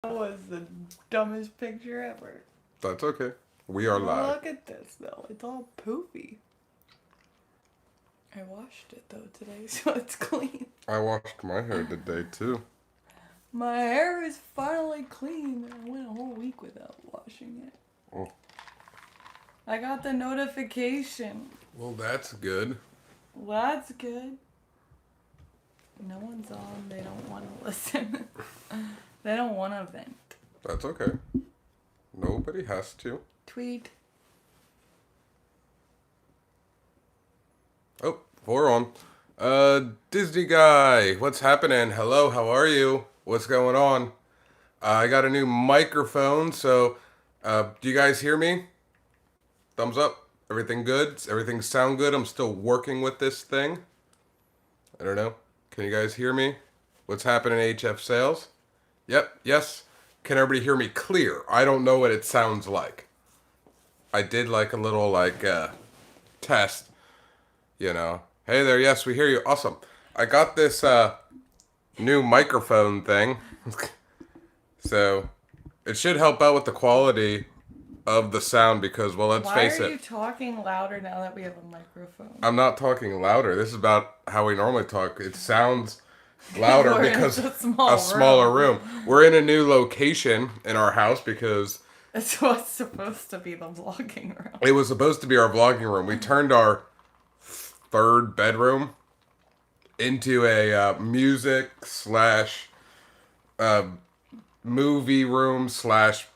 That was the dumbest picture ever. That's okay. We are live. Look at this, though. It's all poofy. I washed it, though, today, so it's clean. I washed my hair today, too. My hair is finally clean. I went a whole week without washing it. Oh. I got the notification. Well, that's good. Well, that's good. No one's on. They don't want to listen. They don't want to vent. That's okay. Nobody has to. Tweet. Oh, we're on. Disney guy, what's happening? Hello, how are you? What's going on? I got a new microphone, so do you guys hear me? Thumbs up. Everything good? Does everything sound good? I'm still working with this thing. I don't know. Can you guys hear me? What's happening, HF sales? Yep, yes. Can everybody hear me clear? I don't know what it sounds like. I did like a little test, you know. Hey there, yes, we hear you. Awesome. I got this new microphone thing. So it should help out with the quality of the sound because, well, let's face Why are it. you talking louder now that we have a microphone? I'm not talking louder. This is about how we normally talk. It sounds louder We're in because a a smaller room. We're in a new location in our house because It's what's supposed to be the vlogging room. it was supposed to be our vlogging room. We turned our third bedroom into a music slash movie room slash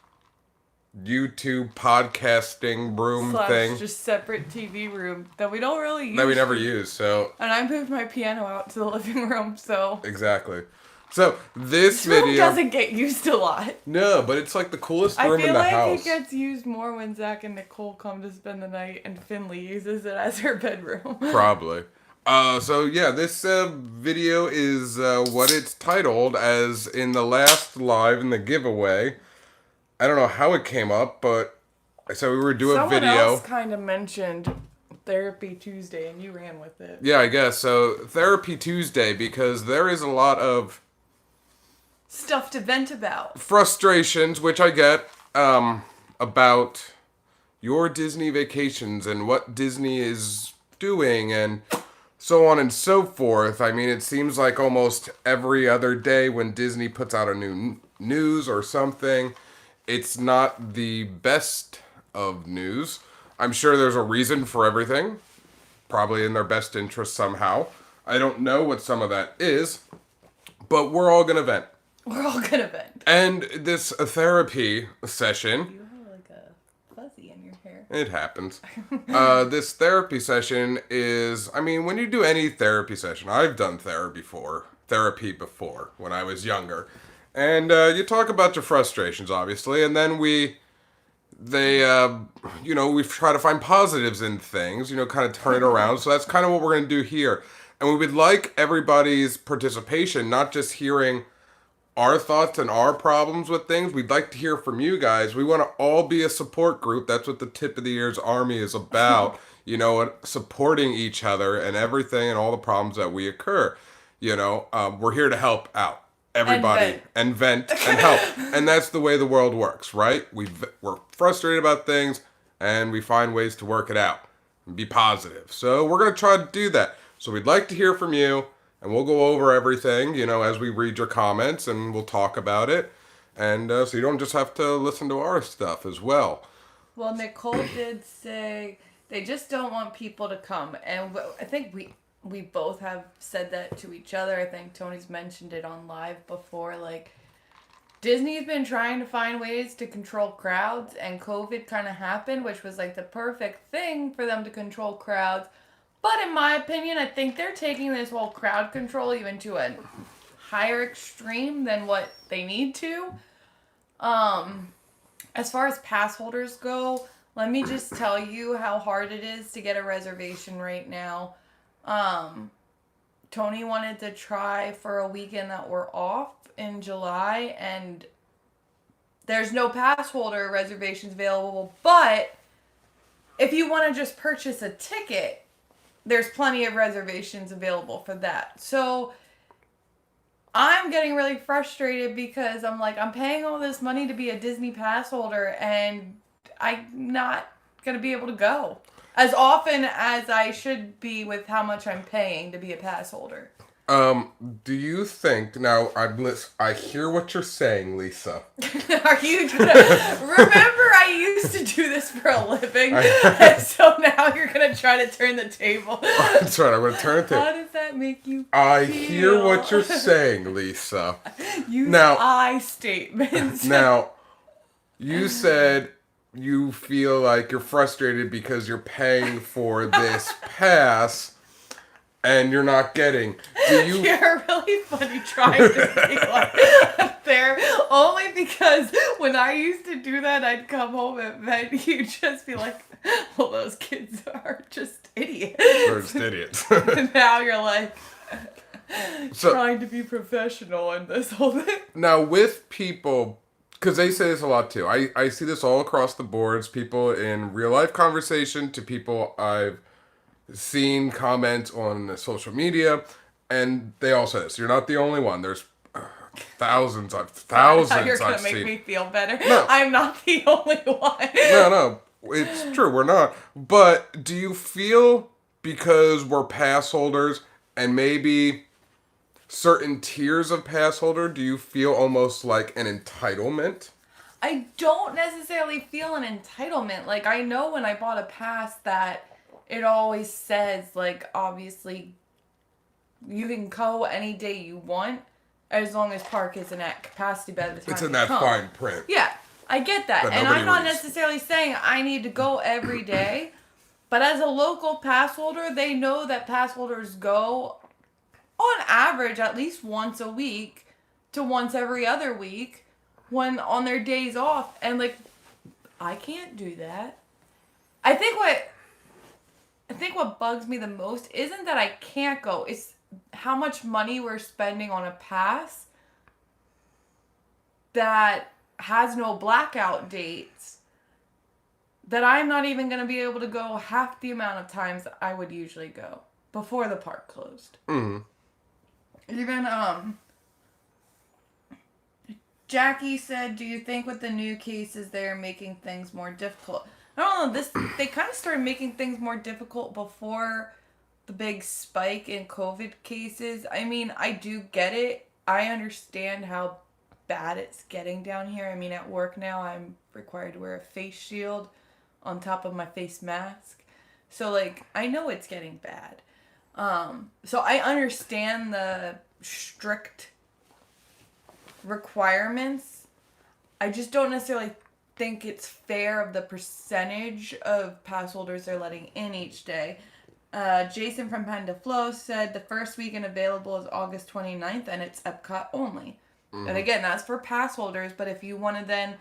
YouTube podcasting room Slash thing just separate TV room that we don't really use. that we never use. So And I moved my piano out to the living room, so exactly. So this room video doesn't get used a lot. no, but it's like the coolest I room feel in the like house. it gets used more when Zach and Nicole come to spend the night, and Finley uses it as her bedroom. Probably. So yeah, this video is what it's titled as in the last live in the giveaway. I don't know how it came up, but I said we were doing a Someone video. else kind of mentioned Therapy Tuesday, and you ran with it. Yeah, I guess. So Therapy Tuesday, because there is a lot of Stuff to vent about. frustrations, which I get, about your Disney vacations and what Disney is doing and so on and so forth. I mean, it seems like almost every other day when Disney puts out a new news or something, it's not the best of news. I'm sure there's a reason for everything, probably in their best interest somehow. I don't know what some of that is, but we're all gonna vent. We're all gonna vent. And this therapy session, You have like a fuzzy in your hair. it happens. This therapy session is, I mean, when you do any therapy session, I've done therapy before when I was younger. And you talk about your frustrations, obviously, and then we try to find positives in things, kind of turn it around. So that's kind of what we're going to do here. And we would like everybody's participation, not just hearing our thoughts and our problems with things. We'd like to hear from you guys. We want to all be a support group. That's what the Tip of the Ears Army is about. Supporting each other and everything and all the problems that we occur. We're here to help out everybody and vent and help. And that's the way the world works, right? We're frustrated about things and we find ways to work it out and be positive. So we're going to try to do that. So we'd like to hear from you. And we'll go over everything, as we read your comments, and we'll talk about it. And so you don't just have to listen to our stuff as well. Well, Nicole did say they just don't want people to come. And I think we both have said that to each other. I think Tony's mentioned it on live before. Like, Disney's been trying to find ways to control crowds, and COVID kind of happened, which was like the perfect thing for them to control crowds. But in my opinion, I think they're taking this whole crowd control even to a higher extreme than what they need to. As far as pass holders go, let me just tell you how hard it is to get a reservation right now. Tony wanted to try for a weekend that we're off in July, and there's no pass holder reservations available. But if you want to just purchase a ticket, there's plenty of reservations available for that. So I'm getting really frustrated because I'm like, I'm paying all this money to be a Disney pass holder and I'm not going to be able to go as often as I should be with how much I'm paying to be a pass holder. Do you think now? I hear what you're saying, Lisa. Are you gonna remember? I used to do this for a living, and so now you're gonna try to turn the table. That's right. I'm gonna turn it to. How does that make you? I feel? hear what you're saying, Lisa. Use Now- I statements. Now, you said you feel like you're frustrated because you're paying for this pass and you're not getting. Do you? You're really funny trying to be like there, only because when I used to do that, I'd come home and then you'd just be like, well, those kids are just idiots. They're just idiots. And now you're like, So- trying to be professional in this whole thing. Now, with people, because they say this a lot too, I see this all across the boards, people in real life conversation to people I've seen comments on social media, and they all say this. You're not the only one. There's thousands You're I've gonna make seen. me feel better. No. I'm not the only one. No, it's true, we're not. But do you feel because we're pass holders and maybe certain tiers of pass holder, do you feel almost like an entitlement? I don't necessarily feel an entitlement. Like, I know when I bought a pass that it always says, like, obviously, you can go any day you want as long as park isn't at capacity by the time It's in you that come. fine print. Yeah, I get that. But And nobody I'm not reads. necessarily saying I need to go every day. But as a local pass holder, they know that pass holders go, on average, at least once a week to once every other week when on their days off. And, like, I can't do that. I think what bugs me the most isn't that I can't go. It's how much money we're spending on a pass that has no blackout dates, that I'm not even going to be able to go half the amount of times I would usually go before the park closed. Mm-hmm. Even, Jackie said, do you think with the new cases they're making things more difficult? I don't know, they kind of started making things more difficult before the big spike in COVID cases. I mean, I do get it. I understand how bad it's getting down here. I mean, at work now, I'm required to wear a face shield on top of my face mask. So, like, I know it's getting bad. So I understand the strict requirements. I just don't necessarily think it's fair of the percentage of pass holders they're letting in each day. Jason from Panda Flow said the first weekend available is August 29th and it's Epcot only. Mm-hmm. And again, that's for pass holders, but if you want to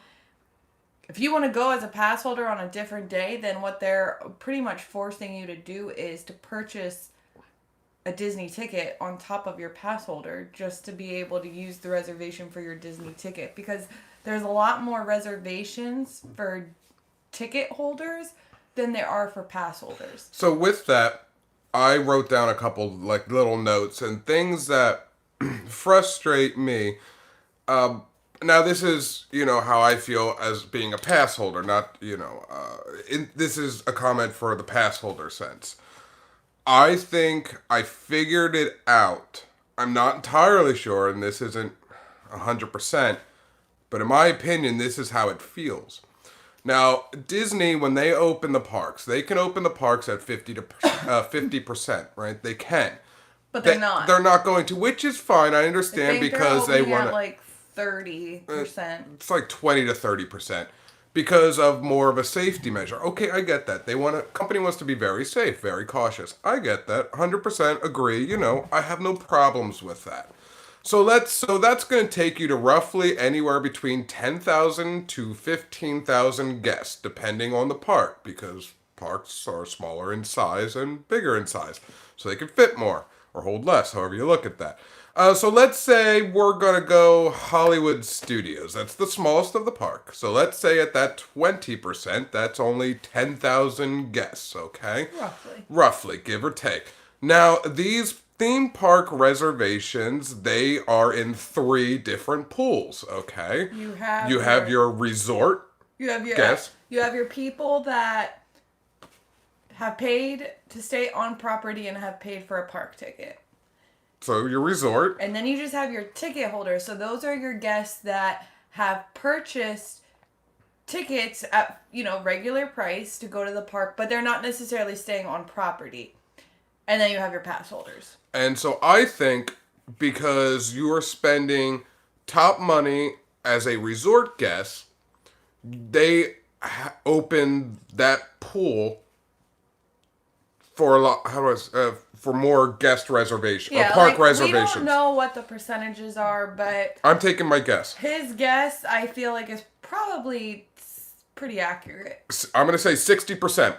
go as a pass holder on a different day, then what they're pretty much forcing you to do is to purchase a Disney ticket on top of your pass holder just to be able to use the reservation for your Disney ticket, because there's a lot more reservations for ticket holders than there are for pass holders. So with that, I wrote down a couple like little notes and things that frustrate me. Now this is, how I feel as being a pass holder, not, this is a comment for the pass holder sense. I think I figured it out. I'm not entirely sure, and this isn't 100%, but in my opinion, this is how it feels. Now, Disney, when they open the parks, they can open the parks at 50%, right? They can. But they're not. They're not going to, which is fine. I understand because they want to, like 30%. It's like 20 to 30%. Because of more of a safety measure. Okay, I get that. Company wants to be very safe, very cautious. I get that. 100% agree. I have no problems with that. So that's going to take you to roughly anywhere between 10,000 to 15,000 guests, depending on the park, because parks are smaller in size and bigger in size. So they can fit more or hold less, however you look at that. So let's say we're going to go Hollywood Studios. That's the smallest of the park. So let's say at that 20%, that's only 10,000 guests, okay? Roughly. Roughly, give or take. Now, these theme park reservations, they are in 3 different pools, okay? You have your resort you have your guests. you have your people that have paid to stay on property and have paid for a park ticket. So your resort. And then you just have your ticket holders. So those are your guests that have purchased tickets at, regular price to go to the park, but they're not necessarily staying on property. And then you have your pass holders. And so I think because you are spending top money as a resort guest, they open that pool for a lot. For more guest reservations, park reservations. We don't know what the percentages are, but I'm taking my guess. His guess, I feel like, is probably pretty accurate. I'm going to say 60%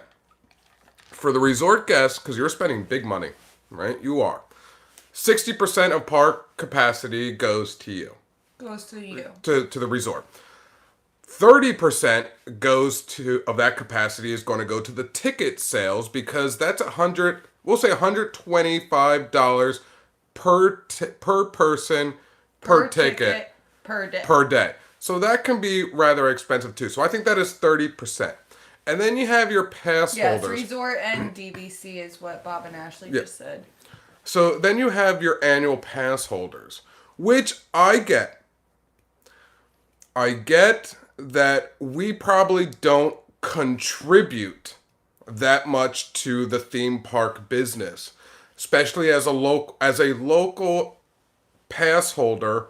for the resort guests, because you're spending big money, right? You are. 60% of park capacity goes to you. Goes to you. To the resort. 30% of that capacity is going to go to the ticket sales, because that's we'll say $125 per person per ticket per day. So that can be rather expensive too. So I think that is 30%. And then you have your pass holders. Yes, resort and DVC is what Bob and Ashley just said. So then you have your annual pass holders, which I get. I get that we probably don't contribute that much to the theme park business, especially as a local pass holder.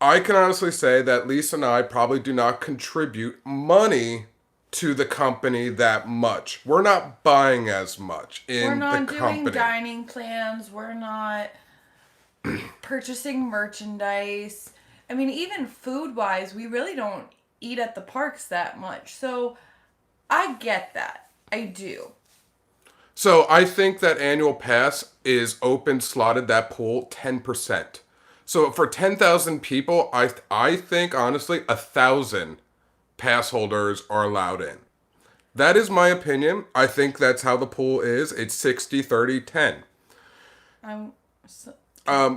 I can honestly say that Lisa and I probably do not contribute money to the company that much. We're not buying as much in the company. We're not doing dining plans. We're not purchasing merchandise. I mean, even food-wise, we really don't eat at the parks that much. So I get that. I do. So I think that annual pass is slotted that pool 10%. So for 10,000 people, I think honestly 1,000 pass holders are allowed in. That is my opinion. I think that's how the pool is. It's 60, 30, 10.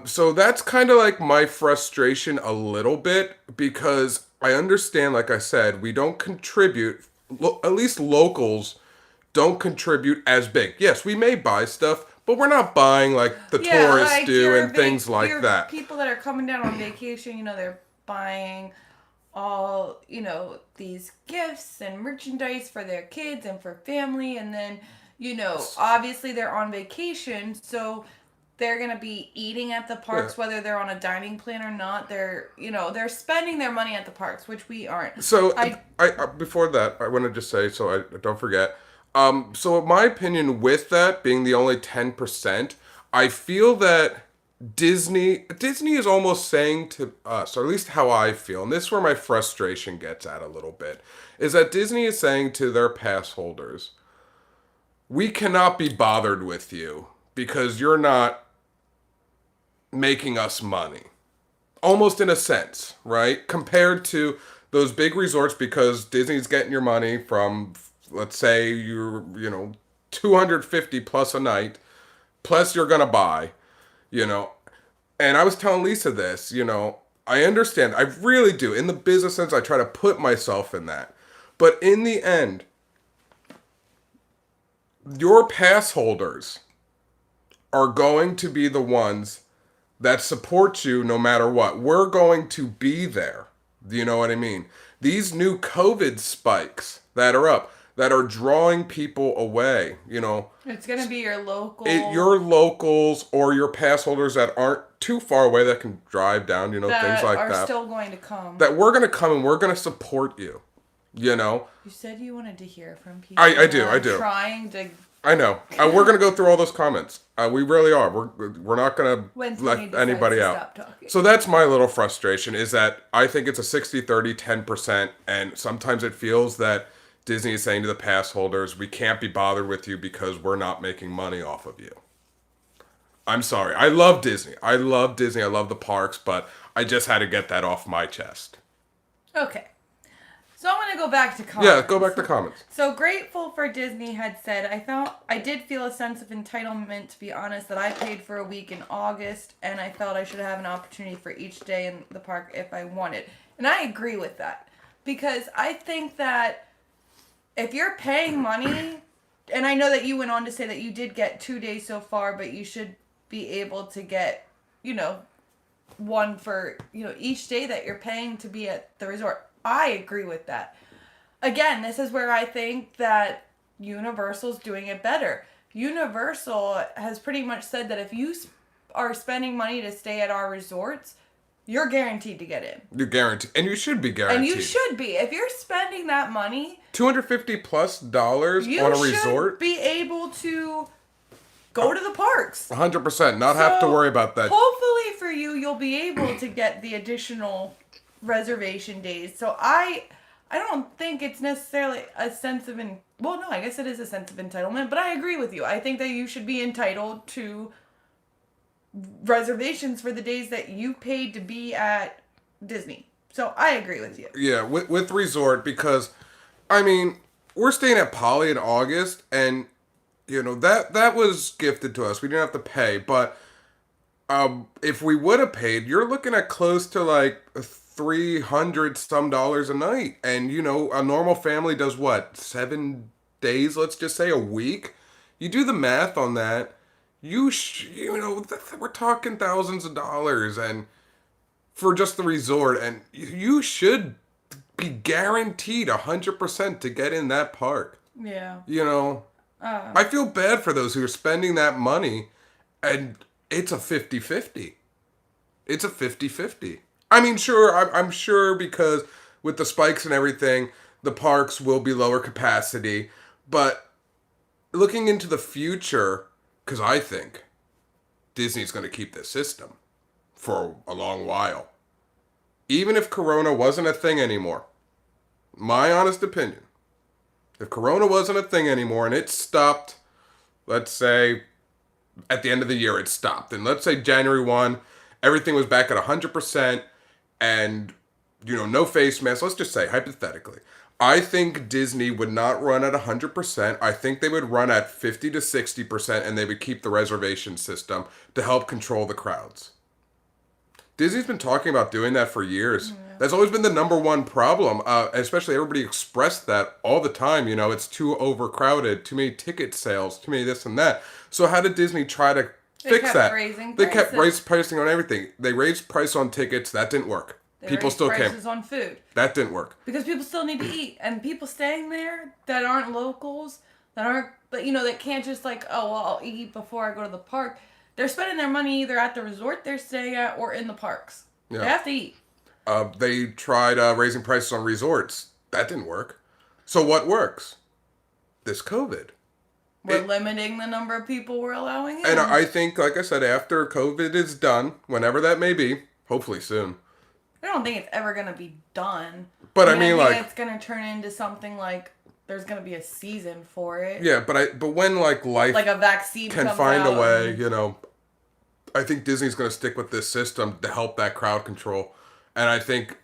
So that's kind of like my frustration a little bit, because I understand, like I said, we don't contribute, at least locals don't contribute as big. Yes, we may buy stuff, but we're not buying like the tourists do and things like that. People that are coming down on vacation, they're buying all, these gifts and merchandise for their kids and for family. And then, obviously they're on vacation, so they're going to be eating at the parks, whether they're on a dining plan or not. They're spending their money at the parks, which we aren't. So I before that, I want to just say, so I don't forget. So in my opinion, with that being the only 10%, I feel that Disney is almost saying to us, or at least how I feel, and this is where my frustration gets at a little bit, is that Disney is saying to their pass holders, we cannot be bothered with you because you're not making us money. Almost in a sense, right? Compared to those big resorts, because Disney's getting your money from, let's say you're, $250 plus a night, plus you're going to buy, and I was telling Lisa this, I understand, I really do. In the business sense, I try to put myself in that. But in the end, your pass holders are going to be the ones that support you no matter what. We're going to be there. Do you know what I mean? These new COVID spikes that are up, that are drawing people away, It's going to be your your locals or your pass holders that aren't too far away that can drive down, things like that. That are still going to come. That we're going to come and we're going to support you, You said you wanted to hear from people. I do. Trying to... I know. We're going to go through all those comments. We really are. We're not going to let anybody out. So that's my little frustration, is that I think it's a 60, 30, 10%, and sometimes it feels that Disney is saying to the pass holders, we can't be bothered with you because we're not making money off of you. I'm sorry. I love Disney. I love the parks, but I just had to get that off my chest. Okay. So I'm going to go back to comments. Yeah, go back to comments. So Grateful for Disney had said, I did feel a sense of entitlement, to be honest, that I paid for a week in August, and I felt I should have an opportunity for each day in the park if I wanted. And I agree with that. Because I think that if you're paying money, and I know that you went on to say that you did get 2 days so far, but you should be able to get, one for, each day that you're paying to be at the resort. I agree with that. Again, this is where I think that Universal's doing it better. Universal has pretty much said that if you are spending money to stay at our resorts, you're guaranteed to get in. You're guaranteed. And you should be guaranteed. And you should be. If you're spending that money... $250+ on a resort? You should be able to go to the parks. 100%. Not have to worry about that. Hopefully for you, you'll be able to get the additional reservation days. So I don't think it's necessarily a sense of... Well, no, I guess it is a sense of entitlement. But I agree with you. I think that you should be entitled to reservations for the days that you paid to be at Disney. So I agree with you. Yeah, with resort, because we're staying at Poly in August, and that was gifted to us. We didn't have to pay, but if we would have paid, you're looking at close to like $300 some a night, and a normal family does what, 7 days? Let's just say a week. You do the math on that. We're talking thousands of dollars, and for just the resort, and you should be guaranteed 100% to get in that park. Yeah. I feel bad for those who are spending that money, and it's a 50-50. It's a 50-50. Sure, I'm sure, because with the spikes and everything, the parks will be lower capacity, but looking into the future, because I think Disney's going to keep this system for a long while. Even if Corona wasn't a thing anymore. My honest opinion. If Corona wasn't a thing anymore and it stopped, let's say, at the end of the year it stopped. And let's say January 1, everything was back at 100% and, no face masks. Let's just say, hypothetically. I think Disney would not run at 100%. I think they would run at 50 to 60%, and they would keep the reservation system to help control the crowds. Disney's been talking about doing that for years. Yeah. That's always been the number one problem. Especially everybody expressed that all the time. It's too overcrowded, too many ticket sales, too many this and that. So how did Disney try to fix that? They kept raising pricing on everything. They raised price on tickets. That didn't work. People still came. Prices on food. That didn't work. Because people still need to eat. And people staying there that aren't locals, that can't just I'll eat before I go to the park. They're spending their money either at the resort they're staying at or in the parks. Yeah. They have to eat. They tried raising prices on resorts. That didn't work. So what works? This COVID. We're limiting the number of people we're allowing in. And I think, like I said, after COVID is done, whenever that may be, hopefully soon. I don't think it's ever going to be done. But I think it's going to turn into something like there's going to be a season for it. Yeah, but when life like a vaccine can find a way, I think Disney's going to stick with this system to help that crowd control. And I think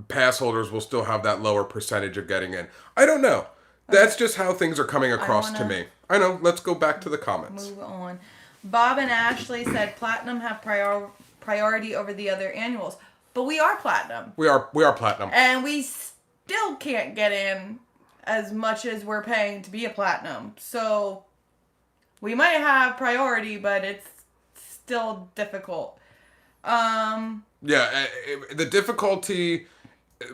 pass holders will still have that lower percentage of getting in. I don't know. Okay. That's just how things are coming across to me. I know. Let's go back to the comments. Move on. Bob and Ashley said Platinum have priority over the other annuals. But we are Platinum. We are Platinum. And we still can't get in as much as we're paying to be a Platinum. So we might have priority, but it's still difficult. The difficulty,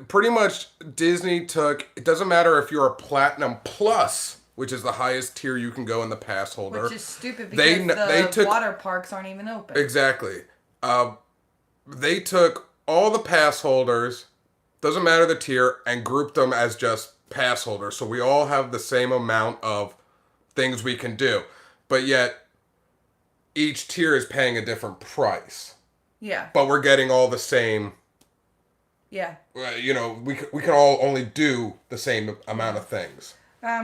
pretty much Disney took, it doesn't matter if you're a Platinum Plus, which is the highest tier you can go in the pass holder. Which is stupid because the water parks aren't even open. Exactly. They took all the pass holders, doesn't matter the tier, and grouped them as just pass holders. So we all have the same amount of things we can do. But yet, each tier is paying a different price. Yeah. But we're getting all the same. Yeah. We can all only do the same amount of things.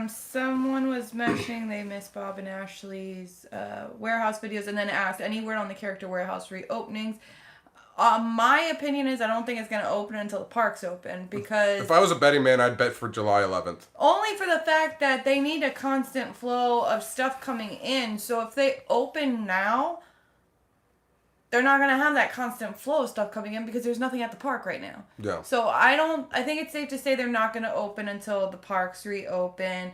Someone was mentioning they missed Bob and Ashley's warehouse videos and then asked any word on the character warehouse reopenings. My opinion is I don't think it's going to open until the park's open because If I was a betting man, I'd bet for July 11th. only for the fact that they need a constant flow of stuff coming in. So if they open now, they're not going to have that constant flow of stuff coming in because there's nothing at the park right now. Yeah. So I think it's safe to say they're not going to open until the parks reopen.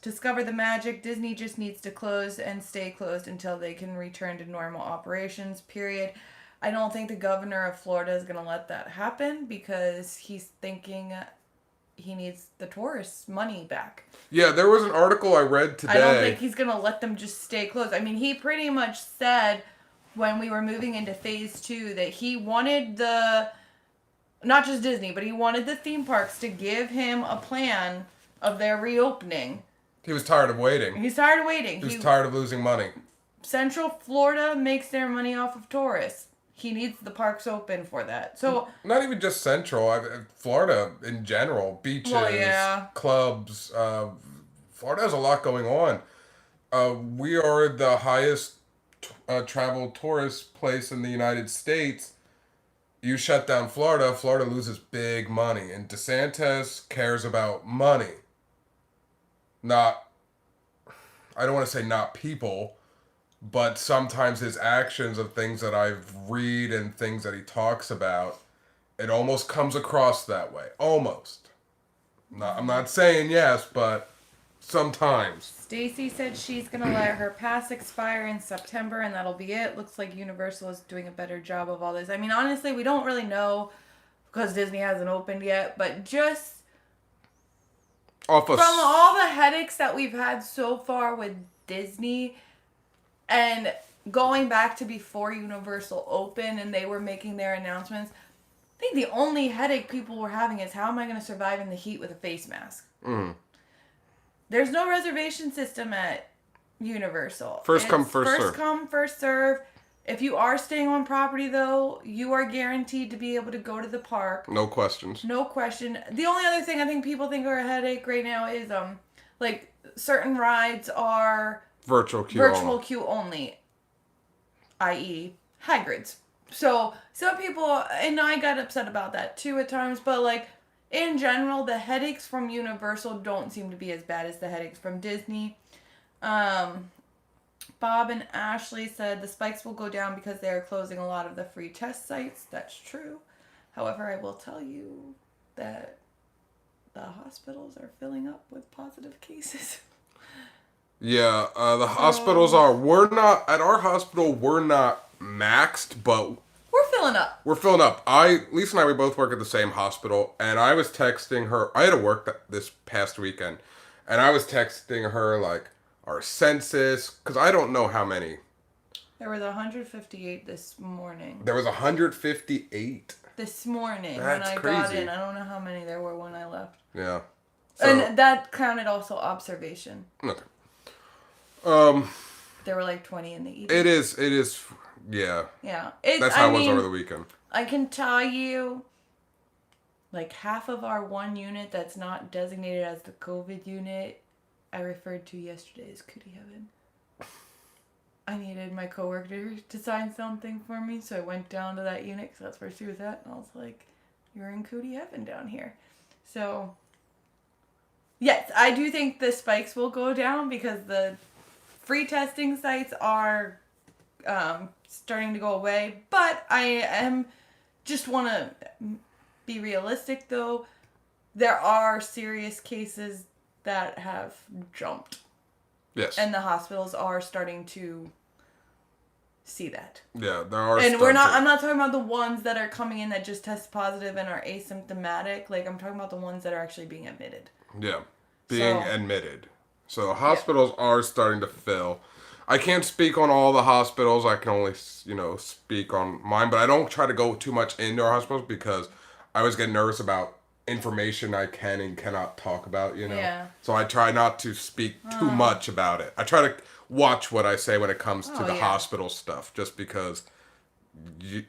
Discover the magic. Disney just needs to close and stay closed until they can return to normal operations, period. I don't think the governor of Florida is going to let that happen because he's thinking he needs the tourists' money back. Yeah, there was an article I read today. I don't think he's going to let them just stay closed. I mean, he pretty much said when we were moving into phase 2 that he wanted not just Disney, but he wanted the theme parks to give him a plan of their reopening. He was tired of waiting. He's tired of waiting. He was tired of losing money. Central Florida makes their money off of tourists. He needs the parks open for that. So not even just Central, Florida in general, beaches, clubs. Florida has a lot going on. We are the highest travel tourist place in the United States. You shut down Florida, Florida loses big money, and DeSantis cares about money. I don't want to say not people, but sometimes his actions of things that I've read and things that he talks about, it almost comes across that way. Almost. I'm not saying yes, but sometimes. Stacy said she's going to let her pass expire in September and that'll be it. Looks like Universal is doing a better job of all this. I mean, honestly, we don't really know because Disney hasn't opened yet, but just from all the headaches that we've had so far with Disney and going back to before Universal opened and they were making their announcements, I think the only headache people were having is how am I going to survive in the heat with a face mask? There's no reservation system at Universal. First come, first serve. First come, first serve. If you are staying on property, though, you are guaranteed to be able to go to the park. No questions. No question. The only other thing I think people think are a headache right now is, like, certain rides are virtual queue only, i.e. Hagrid's. So, some people, and I got upset about that too at times, but, like, in general, the headaches from Universal don't seem to be as bad as the headaches from Disney. Bob and Ashley said the spikes will go down because they are closing a lot of the free test sites. That's true. However, I will tell you that the hospitals are filling up with positive cases. Yeah, the hospitals are. At our hospital, we're not maxed, but we're filling up. We're filling up. Lisa and I, we both work at the same hospital, and I was texting her. I had to work this past weekend, and I was texting her, like, our census, because I don't know how many. There was 158 this morning. There was 158? This morning. That's when I crazy. got in. I don't know how many there were when I left. Yeah. So, and that counted also observation. Okay. There were like 20 in the evening. It is, yeah. Yeah. That's how it was over the weekend. I can tell you, like, half of our one unit that's not designated as the COVID unit, I referred to yesterday as Cootie Heaven. I needed my coworker to sign something for me, so I went down to that unit because that's where she was at, and I was like, you're in Cootie Heaven down here. So, yes, I do think the spikes will go down because the free testing sites are starting to go away, but I just want to be realistic, though. There are serious cases that have jumped. Yes. And the hospitals are starting to see that. Yeah, there are. And I'm not talking about the ones that are coming in that just test positive and are asymptomatic. Like, I'm talking about the ones that are actually being admitted. Yeah, admitted. So hospitals are starting to fill. I can't speak on all the hospitals. I can only, speak on mine. But I don't try to go too much into our hospitals because I always get nervous about information I can and cannot talk about, Yeah. So I try not to speak too much about it. I try to watch what I say when it comes to the hospital stuff, just because you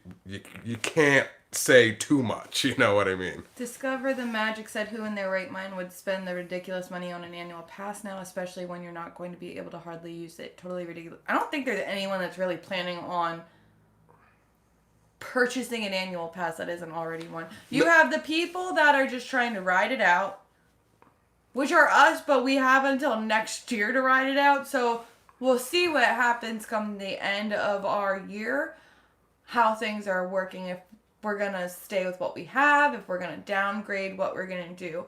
can't say too much, you know what I mean? Discover the Magic said who in their right mind would spend the ridiculous money on an annual pass now, especially when you're not going to be able to hardly use it. Totally ridiculous. I don't think there's anyone that's really planning on purchasing an annual pass that isn't already one. You have the people that are just trying to ride it out, which are us, but we have until next year to ride it out. So we'll see what happens come the end of our year, how things are working, if we're going to stay with what we have, if we're going to downgrade what we're going to do.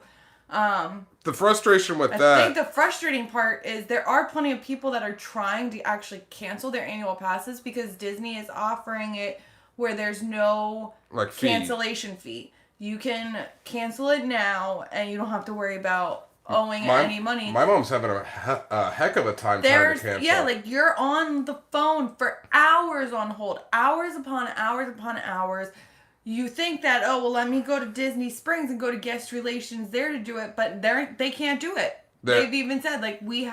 The frustration with that... I think the frustrating part is there are plenty of people that are trying to actually cancel their annual passes because Disney is offering it where there's no cancellation fee. You can cancel it now and you don't have to worry about owing any money. My mom's having a heck of a time trying to cancel. Yeah, like you're on the phone for hours on hold. Hours upon hours upon hours. You think that, oh, well, let me go to Disney Springs and go to guest relations there to do it, but they can't do it. They've even said, like, we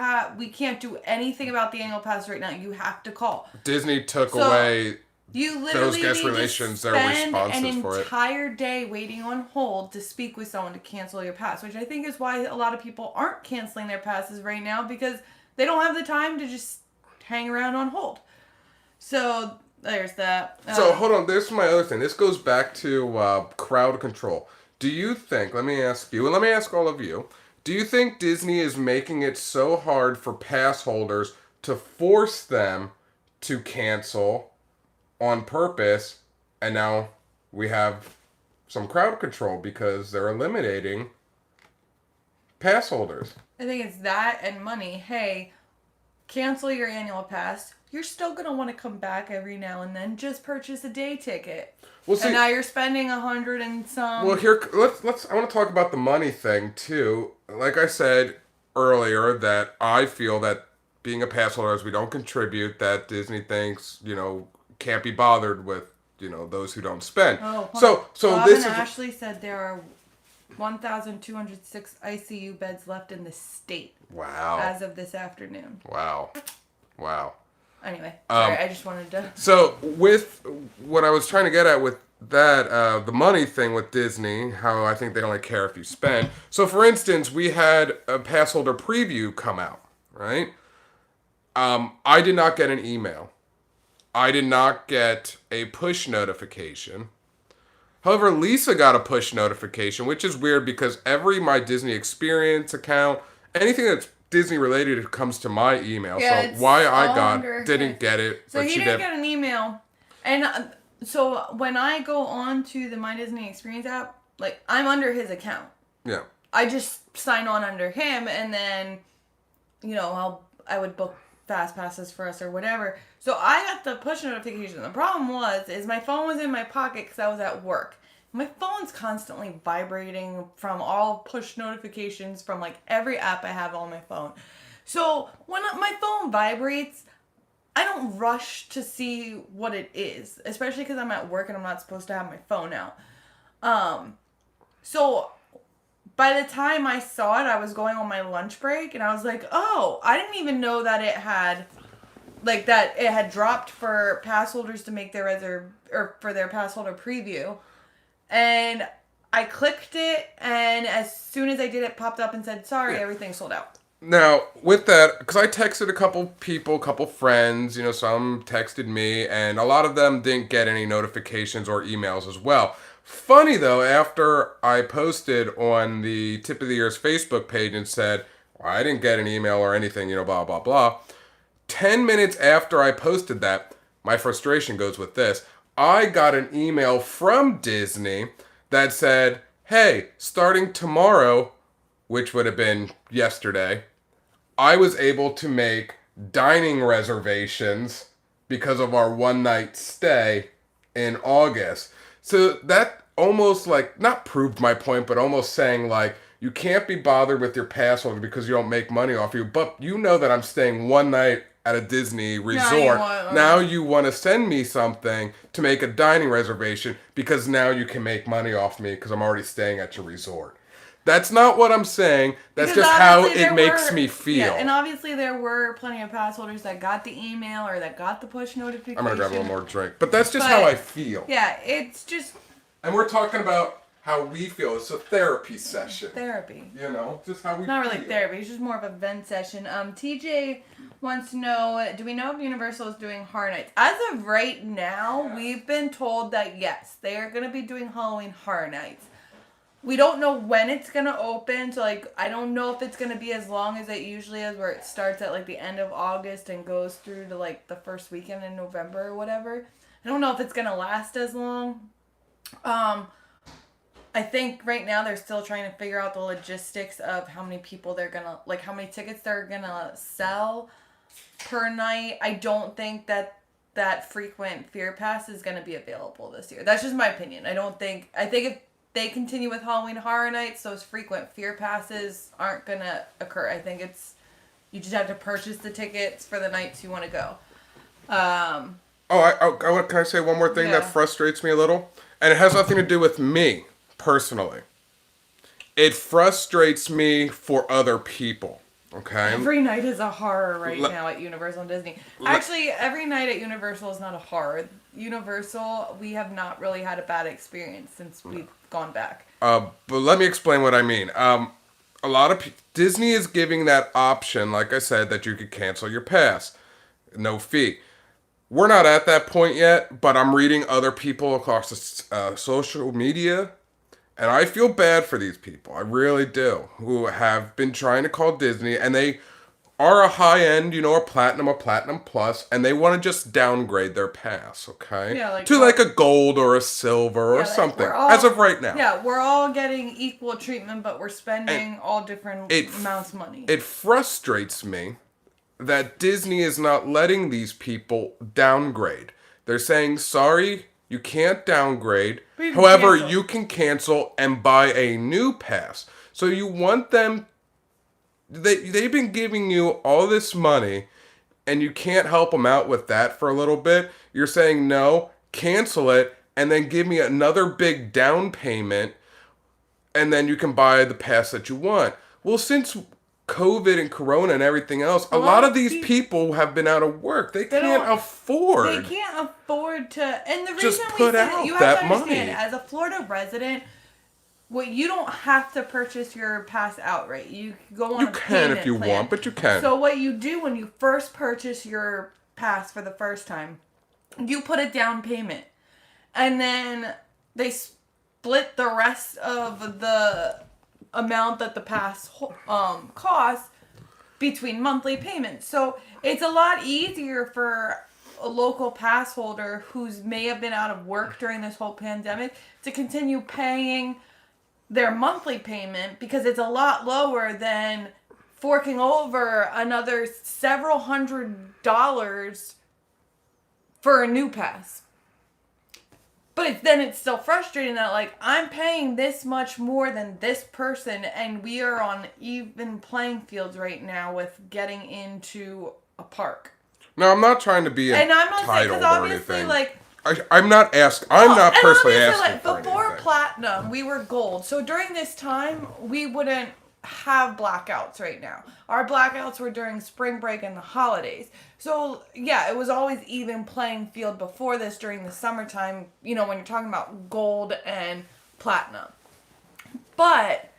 can't do anything about the annual pass right now. You have to call. Disney took away those guest relations. Their responses for it. An entire day waiting on hold to speak with someone to cancel your pass, which I think is why a lot of people aren't canceling their passes right now because they don't have the time to just hang around on hold. So... there's that. So, hold on. There's my other thing. This goes back to crowd control. Do you think, let me ask you, and let me ask all of you, do you think Disney is making it so hard for pass holders to force them to cancel on purpose, and now we have some crowd control because they're eliminating pass holders? I think it's that and money. Hey, cancel your annual pass. You're still going to want to come back every now and then. Just purchase a day ticket. Well, see, and now you're spending $100 and some. Well, here, let's. I want to talk about the money thing, too. Like I said earlier, that I feel that being a pass holder, as we don't contribute, that Disney thinks, can't be bothered with, those who don't spend. Oh, so Bob this and is... Ashley said there are 1,206 ICU beds left in the state. Wow. As of this afternoon. Wow. Anyway, sorry, I just wanted to... So, with what I was trying to get at with that, the money thing with Disney, how I think they only care if you spend. So, for instance, we had a pass holder preview come out, right? I did not get an email. I did not get a push notification. However, Lisa got a push notification, which is weird because every My Disney Experience account, anything that's Disney related comes to my email. Yeah, so why I didn't get it. So he didn't get an email. And so when I go on to the My Disney Experience app, like I'm under his account. Yeah. I just sign on under him and then, I would book fast passes for us or whatever. So I got the push notification. The problem is my phone was in my pocket because I was at work. My phone's constantly vibrating from all push notifications from like every app I have on my phone. So when my phone vibrates, I don't rush to see what it is, especially because I'm at work and I'm not supposed to have my phone out. So by the time I saw it, I was going on my lunch break and I was like, oh, I didn't even know that it had dropped for pass holders to make their for their pass holder preview. And I clicked it, and as soon as I did, it popped up and said, sorry, everything's sold out. Now, with that, because I texted a couple people, couple friends, some texted me, and a lot of them didn't get any notifications or emails as well. Funny, though, after I posted on the Tip of the Ears Facebook page and said, well, I didn't get an email or anything, blah, blah, blah. 10 minutes after I posted that, my frustration goes with this. I got an email from Disney that said, hey, starting tomorrow, which would have been yesterday, I was able to make dining reservations because of our one-night stay in August. So that almost not proved my point, but almost saying you can't be bothered with your pass holder because you don't make money off you, but that I'm staying one night at a Disney resort. Now you want to send me something to make a dining reservation because now you can make money off me because I'm already staying at your resort. That's not what I'm saying. That's because just how it makes me feel. Yeah, and obviously there were plenty of pass holders that got the email or that got the push notification. I'm going to grab a little more drink. But that's just how I feel. Yeah, it's just... And we're talking about how we feel. It's a therapy session. Therapy. You know, just how we Not really feel. therapy. It's just more of a vent session. TJ wants to know, do we know if Universal is doing Horror Nights? As of right now, we've been told that yes, they are going to be doing Halloween Horror Nights. We don't know when it's going to open, so like I don't know if it's going to be as long as it usually is, where it starts at like the end of August and goes through to like the first weekend in November or whatever. I don't know if it's going to last as long. I think right now they're still trying to figure out the logistics of how many people they're gonna, like how many tickets they're gonna sell per night. I don't think that frequent Fear Pass is gonna be available this year. That's just my opinion. I think if they continue with Halloween Horror Nights, those frequent Fear Passes aren't gonna occur. I think you just have to purchase the tickets for the nights you want to go. Can I say one more thing Yeah. that frustrates me a little? And it has nothing to do with me, personally. It frustrates me for other people, okay? Every night is a horror now at Universal and Disney. Actually, every night at Universal is not a horror. Universal, we have not really had a bad experience since we've gone back. But let me explain what I mean. A lot of Disney is giving that option, like I said, that you could cancel your pass, no fee. We're not at that point yet, but I'm reading other people across the social media, and I feel bad for these people. I really do, who have been trying to call Disney, and they are a high-end, a platinum plus, and they want to just downgrade their pass, okay? Yeah, to like a gold or a silver or something, as of right now. Yeah, we're all getting equal treatment, but we're spending all different amounts of money. It frustrates me that Disney is not letting these people downgrade. They're saying, sorry, you can't downgrade. However, you can cancel and buy a new pass. So you want them... They've been giving you all this money, and you can't help them out with that for a little bit. You're saying, no, cancel it, and then give me another big down payment, and then you can buy the pass that you want. Well, since COVID and Corona and everything else, a lot of these people have been out of work. They can't afford. They can't afford to. And the just reason put we say out that, you have that to understand, money. as a Florida resident, you don't have to purchase your pass outright. You can go on You a can payment if you plan. want, but you can. So what you do when you first purchase your pass for the first time, you put a down payment, and then they split the rest of the amount that the pass costs between monthly payments. So it's a lot easier for a local pass holder who's may have been out of work during this whole pandemic to continue paying their monthly payment, because it's a lot lower than forking over another several $100s for a new pass. But it's still frustrating that, like, I'm paying this much more than this person, and we are on even playing fields right now with getting into a park. No, I'm not trying to be And I'm not saying, entitled because or obviously, anything. like... I'm not personally asking like, for before anything. Platinum, we were gold. So during this time, we wouldn't have blackouts right now. Our blackouts were during spring break and the holidays. So, yeah, it was always even playing field before this during the summertime, when you're talking about gold and platinum. But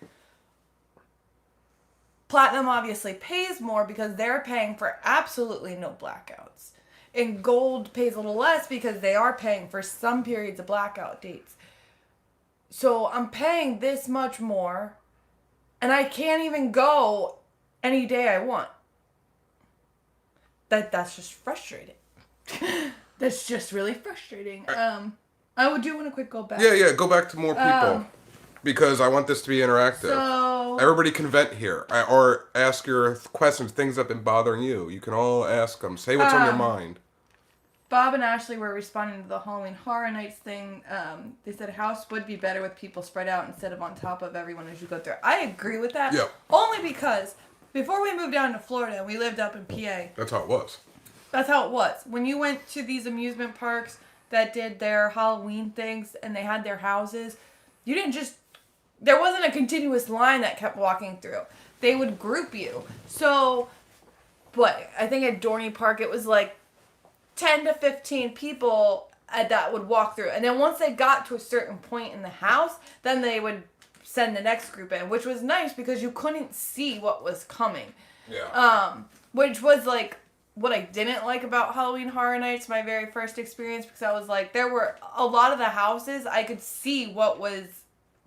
platinum obviously pays more because they're paying for absolutely no blackouts. And gold pays a little less because they are paying for some periods of blackout dates. So I'm paying this much more, and I can't even go any day I want. That's just frustrating. That's just really frustrating. I do want to quick go back. Yeah, go back to more people. Because I want this to be interactive. So... Everybody can vent here. Or ask your questions, things that have been bothering you. You can all ask them. Say what's on your mind. Bob and Ashley were responding to the Halloween Horror Nights thing. They said house would be better with people spread out instead of on top of everyone as you go through. I agree with that. Yeah. Only because before we moved down to Florida, we lived up in PA. That's how it was. That's how it was. When you went to these amusement parks that did their Halloween things and they had their houses, there wasn't a continuous line that kept walking through. They would group you. So, I think at Dorney Park it was like 10 to 15 people that would walk through. And then once they got to a certain point in the house, then they would send the next group in, which was nice because you couldn't see what was coming. Yeah. Which was like what I didn't like about Halloween Horror Nights, my very first experience, because I was like, there were a lot of the houses I could see what was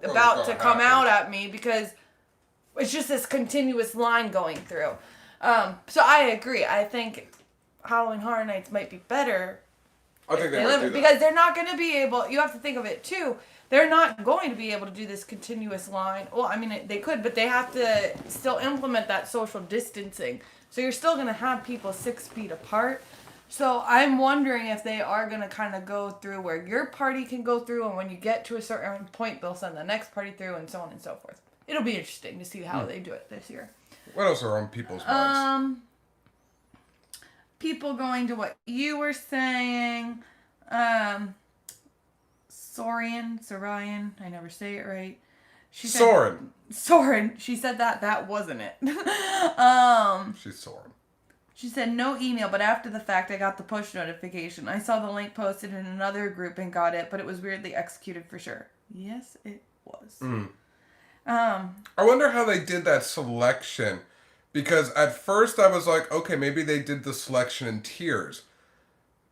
about to come out at me because it's just this continuous line going through. So I agree. I think Halloween Horror Nights might be better. I think they might do that. Because they're not going to be able, you have to think of it too, they're not going to be able to do this continuous line. Well, I mean, they could, but they have to still implement that social distancing. So you're still going to have people 6 feet apart. So I'm wondering if they are going to kind of go through where your party can go through, and when you get to a certain point, they'll send the next party through, and so on and so forth. It'll be interesting to see how they do it this year. What else are on people's minds? People going to what you were saying. Sorian, I never say it right. Soren. She said that wasn't it. She's Soren. She said no email, but after the fact I got the push notification. I saw the link posted in another group and got it, but it was weirdly executed for sure. Yes, it was. I wonder how they did that selection. Because at first I was like, okay, maybe they did the selection in tiers.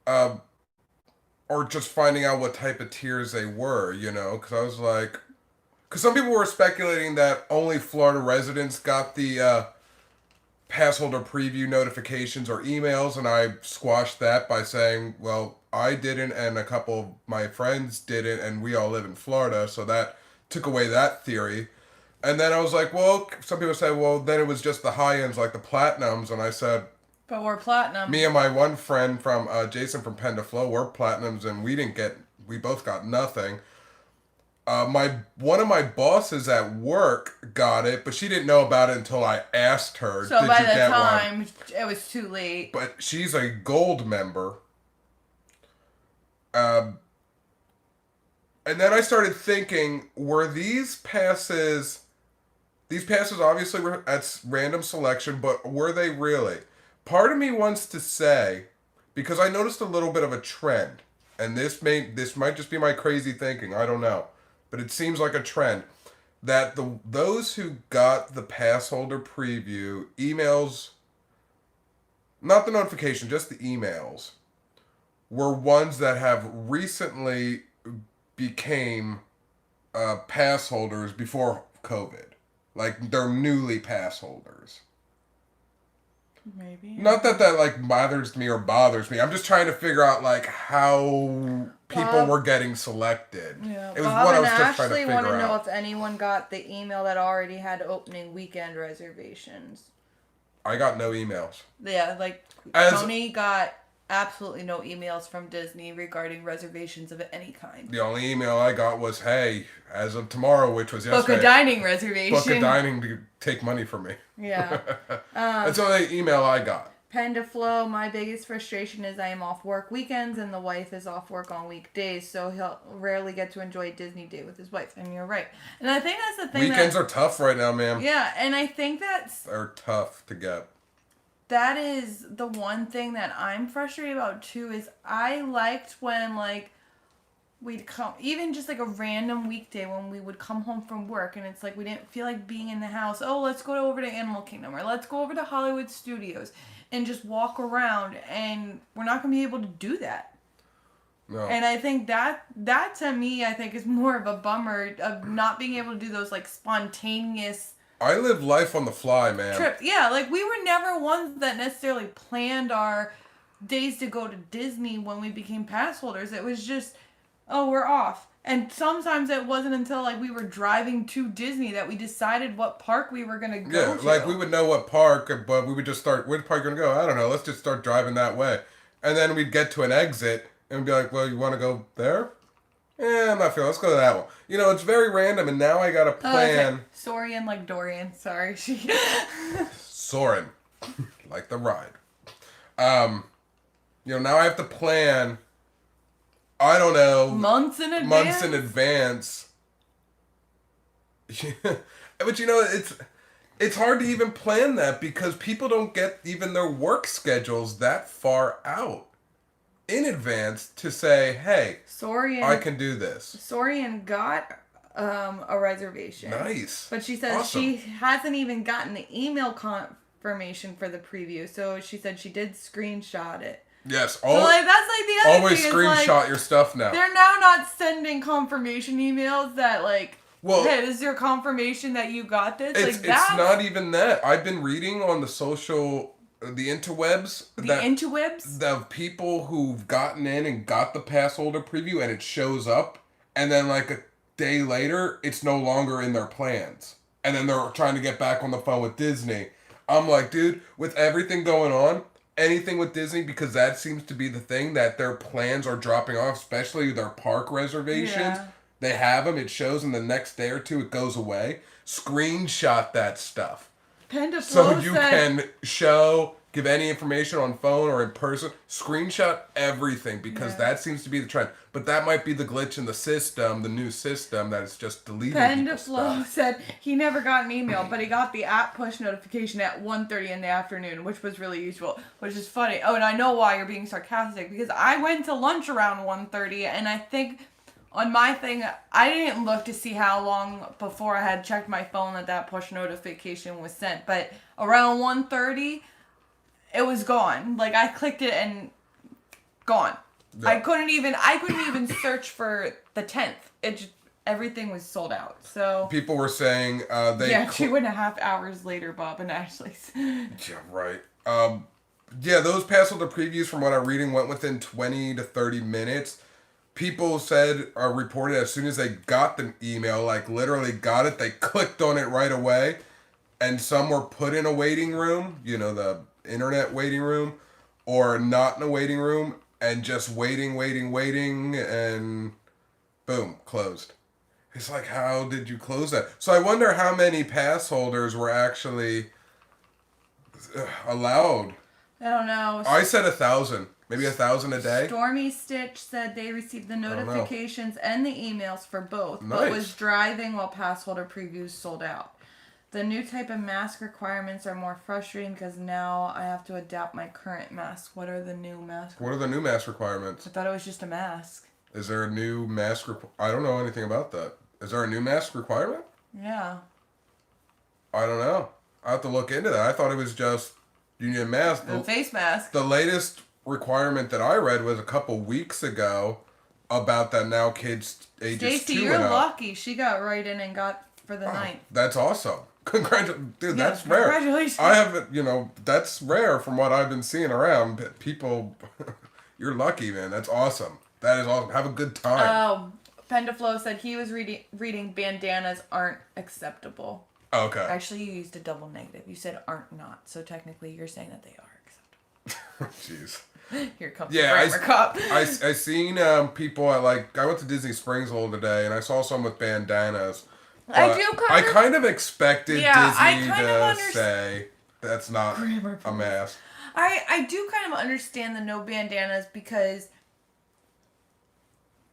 Or just finding out what type of tiers they were, you know? Because I was like... Because some people were speculating that only Florida residents got the pass holder preview notifications or emails, and I squashed that by saying, well, I didn't, and a couple of my friends didn't, and we all live in Florida, so that took away that theory. And then I was like, well, some people say, well, then it was just the high-ends, like the platinums, and I said... But we're platinum. Me and my one friend from, Jason from Pen to Flow, we're platinums, and we both got nothing. One of my bosses at work got it, but she didn't know about it until I asked her. So by the time it was too late. But she's a gold member. And then I started thinking, were these passes obviously were at random selection, but were they really? Part of me wants to say, because I noticed a little bit of a trend, and this might just be my crazy thinking, I don't know. But it seems like a trend that those who got the pass holder preview emails, not the notification, just the emails, were ones that have recently became pass holders before COVID. Like, they're newly pass holders. Maybe. Not that like bothers me. I'm just trying to figure out like how people were getting selected. Yeah, it was Bob what I and was just trying to Ashley figure want to know out. if anyone got the email that already had opening weekend reservations. I got no emails. Yeah, like Tony got absolutely no emails from Disney regarding reservations of any kind. The only email I got was, hey, as of tomorrow, which was yesterday. Book a dining reservation. Book a dining to take money from me. Yeah. That's the only email I got. Pen to Flow, my biggest frustration is I am off work weekends and the wife is off work on weekdays, so he'll rarely get to enjoy Disney Day with his wife. And you're right. And I think that's the thing. Weekends are tough right now, ma'am. Yeah, and I think they're tough to get. That is the one thing that I'm frustrated about too, is I liked when like we'd come, even just like a random weekday when we would come home from work and it's like we didn't feel like being in the house. Oh, let's go over to Animal Kingdom or let's go over to Hollywood Studios and just walk around, and we're not going to be able to do that. No. And I think that to me, I think is more of a bummer of not being able to do those like spontaneous I live life on the fly, man. trip. Yeah, like we were never ones that necessarily planned our days to go to Disney when we became pass holders. It was just, oh, we're off. And sometimes it wasn't until like we were driving to Disney that we decided what park we were going to go to. Yeah, like we would know what park, but we would just start, where park are you going to go? I don't know, let's just start driving that way. And then we'd get to an exit and be like, well, you want to go there? I'm not feeling. Let's go to that one. You know, it's very random, and now I got to plan. Sorian like Dorian. Sorry. Soren. Like the ride. You know, now I have to plan, I don't know. Months in advance. But you know, it's hard to even plan that because people don't get even their work schedules that far out. in advance to say, hey, Sorian, I can do this. Sorian got a reservation. Nice. But she says Awesome. she hasn't even gotten the email confirmation for the preview. So she said she did screenshot it. Yes. So like that's like the other always thing screenshot is, your stuff now. they're now not sending confirmation emails that like, hey, this is your confirmation that you got this. It's not even that. I've been reading on the interwebs. Interwebs? The people who've gotten in and got the pass holder preview and it shows up, and then like a day later, it's no longer in their plans. And then they're trying to get back on the phone with Disney. I'm like, dude, with everything going on, anything with Disney, because that seems to be the thing that their plans are dropping off, especially their park reservations. Yeah. They have them, it shows, and the next day or two it goes away. Screenshot that stuff. So you can give any information on phone or in person. Screenshot everything, because that seems to be the trend. But that might be the glitch in the system, the new system, that it's just deleting people's stuff. said he never got an email, but he got the app push notification at 1:30 in the afternoon, which was really useful, which is funny. Oh, and I know why you're being sarcastic, because I went to lunch around 1:30, and I think on my thing, I didn't look to see how long before I had checked my phone that push notification was sent, but around 1:30, it was gone. Like, I clicked it and gone. Yeah. I couldn't even search for the 10th. Everything was sold out. So people were saying 2.5 hours later, Bob and Ashley. Yeah, right. Those pass holder previews, from what I'm reading, went within 20 to 30 minutes. People reported as soon as they got the email, like literally got it, they clicked on it right away. And some were put in a waiting room, the internet waiting room, or not in a waiting room, and just waiting, and boom, closed. It's like, how did you close that? So I wonder how many pass holders were actually allowed. I don't know. I said 1,000. Maybe 1,000 a day? Stormy Stitch said they received the notifications and the emails for both, nice. But was driving while pass holder previews sold out. The new type of mask requirements are more frustrating because now I have to adapt my current mask. What are the new mask? What are the new mask requirements? I thought it was just a mask. Is there a new mask? I don't know anything about that. Is there a new mask requirement? Yeah. I don't know. I have to look into that. I thought it was just you need a mask. The face mask. The latest requirement that I read was a couple weeks ago about that now kids ages Stacey, 2 you're and up. lucky. She got right in and got for the 9th. That's awesome. Congratulations. Dude, that's rare. Congratulations. I haven't, that's rare from what I've been seeing around. People, you're lucky, man. That's awesome. That is awesome. Have a good time. Pendaflow said he was reading bandanas aren't acceptable. Okay. Actually, you used a double negative. You said aren't not. So technically, you're saying that they are acceptable. Jeez. Here comes the grammar cop. I seen people at I went to Disney Springs all today, and I saw some with bandanas. I kind of expected Disney to say that's not a mask. I do kind of understand the no bandanas because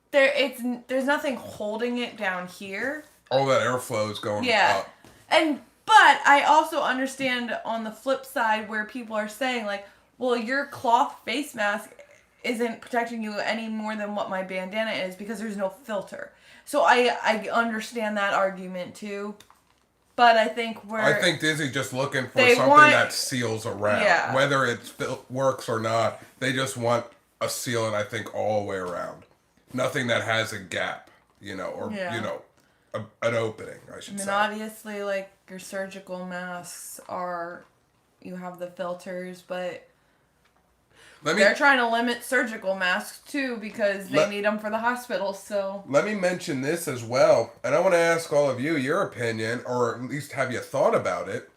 there's nothing holding it down here. All that airflow is going up. But I also understand on the flip side where people are saying well, your cloth face mask isn't protecting you any more than what my bandana is because there's no filter. So I understand that argument too. But I think Disney's just looking for something that seals around. Yeah. Whether it works or not, they just want a sealant, I think, all the way around. Nothing that has a gap, an opening, I should say. Obviously, your surgical masks you have the filters, but they're trying to limit surgical masks too because they need them for the hospitals. So let me mention this as well, and I want to ask all of you your opinion, or at least have you thought about it.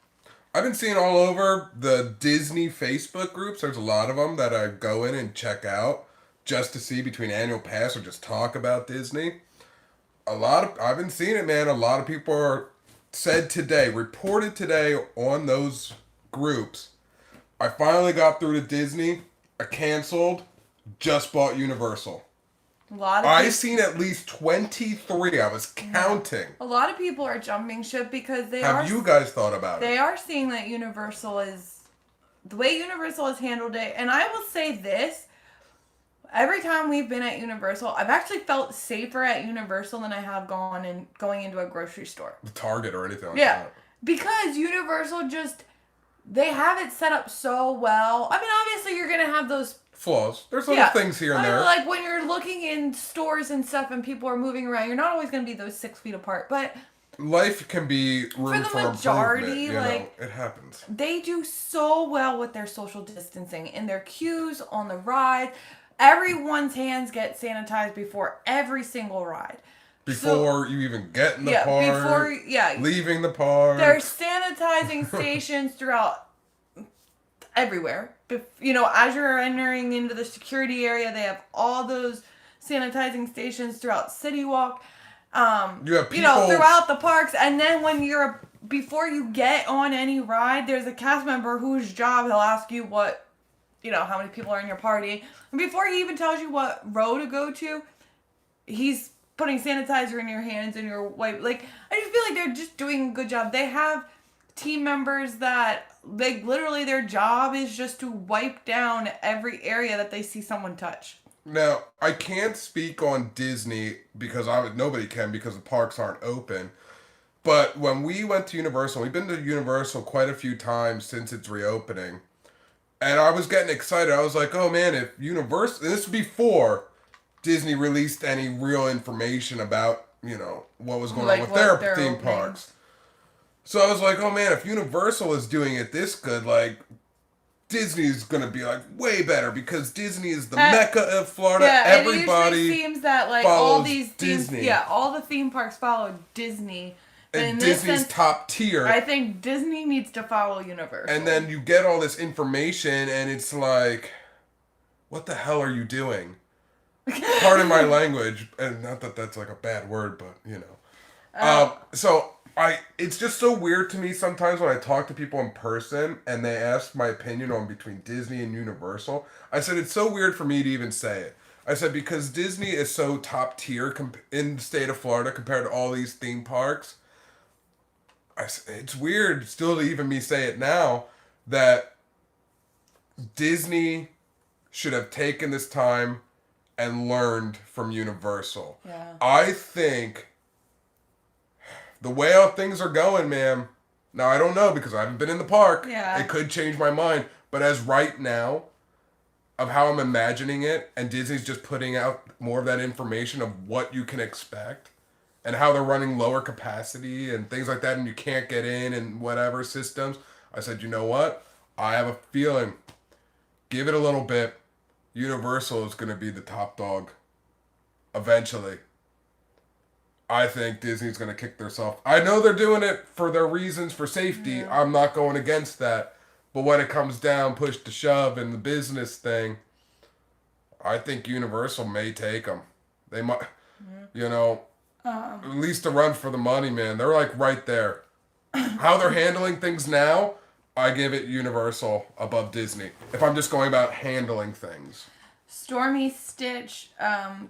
I've been seeing all over the Disney Facebook groups. There's a lot of them that I go in and check out just to see between annual pass or just talk about Disney. I've been seeing it, man. A lot of people reported today on those groups. I finally got through to Disney. I canceled, just bought Universal. I seen at least 23. I was counting. A lot of people are jumping ship because Have you guys thought about it? They are seeing that Universal is the way Universal has handled it. And I will say this, Every time we've been at Universal, I've actually felt safer at Universal than I have going into a grocery store. The Target or anything like Yeah, that. because Universal just they have it set up so well. I mean, obviously you're gonna have those Flaws. There's little things here and there. Like when you're looking in stores and stuff and people are moving around, you're not always gonna be those 6 feet apart, but life can be room for the majority, improvement, it happens. They do so well with their social distancing in their queues on the ride. Everyone's hands get sanitized before every single ride. Before you even get in the park. Leaving the park. There's sanitizing stations throughout everywhere. You know, as you're entering into the security area, they have all those sanitizing stations throughout City Walk. You have people, throughout the parks, and then before you get on any ride, there's a cast member whose job he'll ask you how many people are in your party, and before he even tells you what row to go to, he's putting sanitizer in your hands and your wipe. Like, I just feel like they're just doing a good job. They have team members that literally their job is just to wipe down every area that they see someone touch. Now, I can't speak on Disney because nobody can because the parks aren't open. But when we went to Universal, we've been to Universal quite a few times since it's reopening. And I was getting excited. I was like, oh man, if Universal... And this was before Disney released any real information about, what was going on with their theme parks. So I was like, oh man, if Universal is doing it this good, like... Disney's gonna be like way better because Disney is the mecca of Florida. Yeah, everybody it usually seems that like all these Disney. All the theme parks follow Disney. And Disney's top tier. I think Disney needs to follow Universal. And then you get all this information, and it's like, what the hell are you doing? Pardon my language, and not that that's like a bad word, but it's just so weird to me sometimes when I talk to people in person and they ask my opinion on between Disney and Universal. I said, it's so weird for me to even say it. I said, because Disney is so top tier in the state of Florida compared to all these theme parks. It's weird still to even me say it now that Disney should have taken this time and learned from Universal. Yeah. I think the way how things are going, man. Now, I don't know because I haven't been in the park. Yeah. It could change my mind. But as right now, of how I'm imagining it, and Disney's just putting out more of that information of what you can expect, and how they're running lower capacity and things like that, and you can't get in and whatever systems, I said, you know what? I have a feeling. Give it a little bit. Universal is going to be the top dog. Eventually. I think Disney's going to kick themselves. I know they're doing it for their reasons for safety. Yeah. I'm not going against that. But when it comes down, push to shove, and the business thing, I think Universal may take them. They might, at least to run for the money, man. They're like right there. How they're handling things now, I give it Universal above Disney. If I'm just going about handling things. Stormy Stitch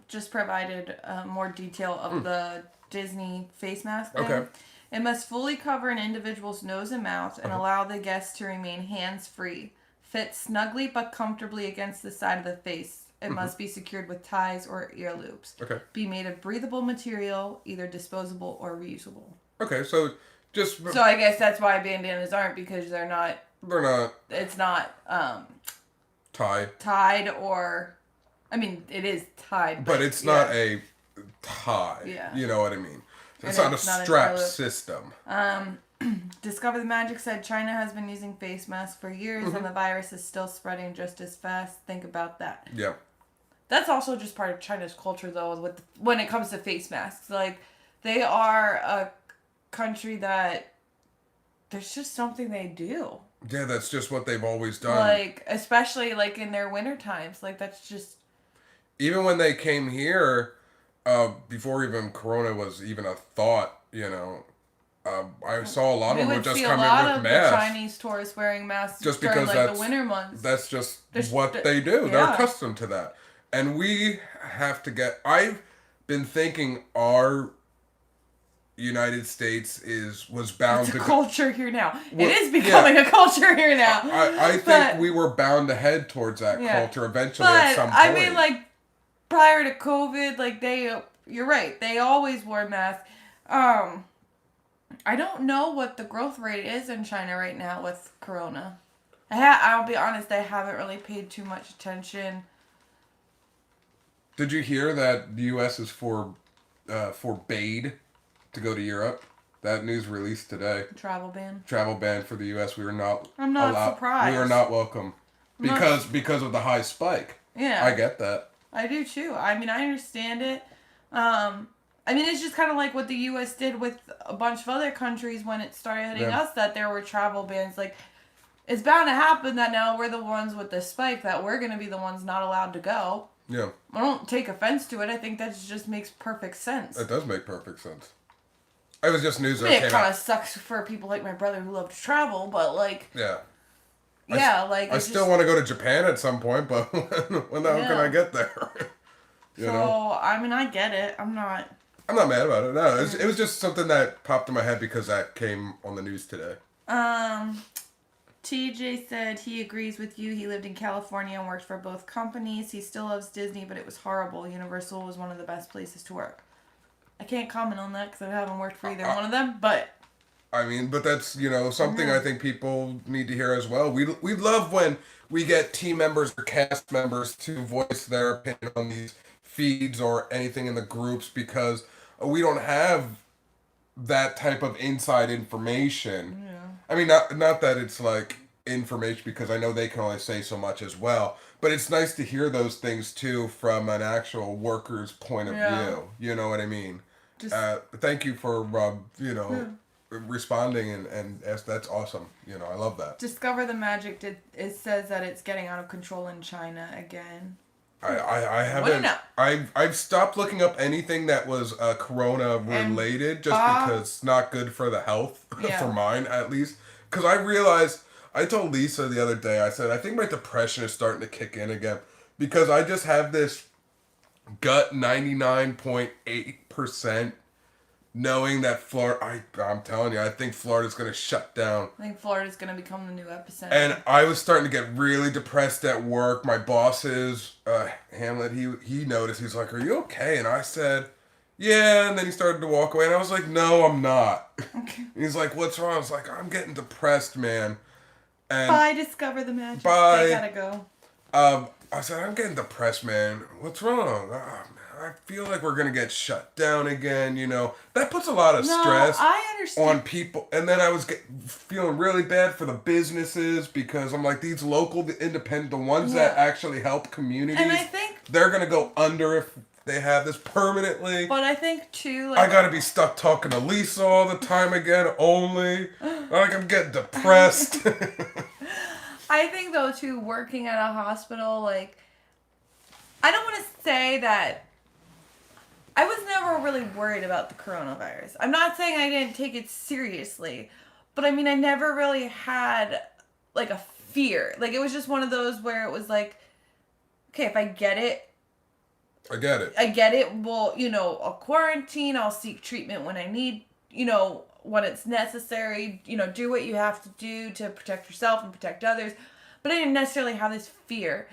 just provided more detail of the Disney face mask thing. Okay. It must fully cover an individual's nose and mouth and allow the guest to remain hands-free. Fit snugly but comfortably against the side of the face. It must be secured with ties or ear loops. Okay. Be made of breathable material, either disposable or reusable. Okay, so just... So I guess that's why bandanas aren't, because they're not... They're not... It's not... Tied or... I mean, it is tied. But it's not a tie. Yeah. You know what I mean? It's not a strap system. Discover the Magic said China has been using face masks for years and the virus is still spreading just as fast. Think about that. Yeah. That's also just part of China's culture, though, when it comes to face masks. Like, they are a country that there's just something they do. Yeah, that's just what they've always done. Like, especially, like, in their winter times. Like, that's just... Even when they came here, before even Corona was even a thought, I saw a lot of them would just come in with masks. We would see a lot of the Chinese tourists wearing masks just during, because the winter months. That's just what they do. Yeah. They're accustomed to that. And we have to I've been thinking our United States was It's bound a to culture here now. Well, It is becoming a culture here now. I think But- we were bound to head towards that Yeah. culture eventually at But some point. I mean, like prior to COVID, like you're right. They always wore masks. I don't know what the growth rate is in China right now with Corona. I'll be honest. I haven't really paid too much attention. Did you hear that the U.S. is forbade to go to Europe? That news released today. Travel ban. Travel ban for the U.S. We were not. I'm not allowed, surprised. We were not welcome because of the high spike. Yeah. I get that. I do too. I mean, I understand it. I mean, it's just kind of like what the U.S. did with a bunch of other countries when it started hitting us, that there were travel bans. Like, it's bound to happen that now we're the ones with the spike, that we're going to be the ones not allowed to go. Yeah. I don't take offense to it. I think that just makes perfect sense. It does make perfect sense. It was just news that It came kind out. of sucks for people like my brother who love to travel, but like... Yeah. I still want to go to Japan at some point, but when the hell can I get there? You know? I mean, I get it. I'm not mad about it. No, it was just something that popped in my head because that came on the news today. TJ said he agrees with you. He lived in California and worked for both companies. He still loves Disney, but it was horrible. Universal was one of the best places to work. I can't comment on that because I haven't worked for either one of them, but... I mean, but that's, something I think people need to hear as well. We love when we get team members or cast members to voice their opinion on these feeds or anything in the groups because we don't have that type of inside information. Yeah. I mean, not that it's like information because I know they can only say so much as well, but it's nice to hear those things too from an actual worker's point of view. You know what I mean? Thank you for, responding and that's awesome. I love that. Discover the Magic it says that it's getting out of control in China again. I haven't. I've stopped looking up anything that was Corona related just because it's not good for the health for mine at least. Because I realized I told Lisa the other day. I said I think my depression is starting to kick in again because I just have this gut 99.8% knowing that Florida. I'm telling you, I think Florida's going to shut down. I think Florida's going to become the new epicenter. And I was starting to get really depressed at work. My bosses, Hamlet, he noticed. He's like, "Are you okay?" And I said, "Yeah." And then he started to walk away. And I was like, "No, I'm not." Okay. He's like, "What's wrong?" I was like, "I'm getting depressed, man." And Bye, Discover the Magic. Bye. I gotta go. I said, "I'm getting depressed, man. What's wrong?" I feel like we're going to get shut down again, That puts a lot of stress on people. And then I was feeling really bad for the businesses because I'm like, these local, independent, the ones that actually help communities, and I think they're going to go under if they have this permanently. But I think, too, I got to be stuck talking to Lisa all the time again, only. Like, I'm getting depressed. I think, though, too, working at a hospital, like, I don't want to say that I was never really worried about the coronavirus. I'm not saying I didn't take it seriously, but I mean, I never really had like a fear. Like, it was just one of those where it was like, okay, if I get it, I get it. Well, I'll quarantine, I'll seek treatment when I need, when it's necessary, do what you have to do to protect yourself and protect others. But I didn't necessarily have this fear.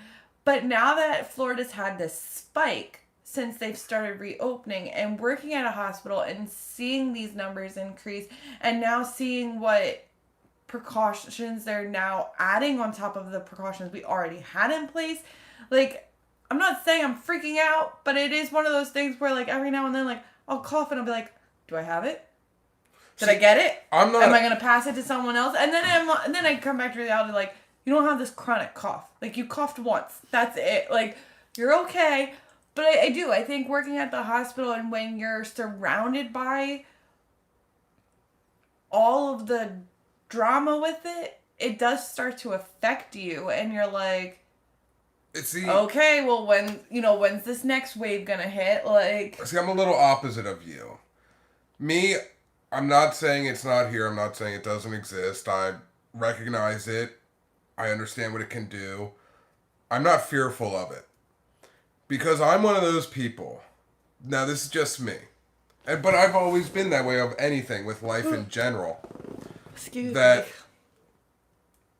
But now that Florida's had this spike, since they've started reopening and working at a hospital and seeing these numbers increase and now seeing what precautions they're now adding on top of the precautions we already had in place, like, I'm not saying I'm freaking out, but it is one of those things where, like, every now and then, like, I'll cough and I'll be like, do I have it? Did I get it? Am I going to pass it to someone else? And then I come back to reality, like, you don't have this chronic cough. Like, you coughed once. That's it. Like, you're okay. But I do. I think working at the hospital and when you're surrounded by all of the drama with it, it does start to affect you. And you're like, okay, well, when's this next wave gonna hit? Like, see, I'm a little opposite of you. Me, I'm not saying it's not here. I'm not saying it doesn't exist. I recognize it. I understand what it can do. I'm not fearful of it. Because I'm one of those people. Now, this is just me. But I've always been that way of anything with life in general. Excuse That me.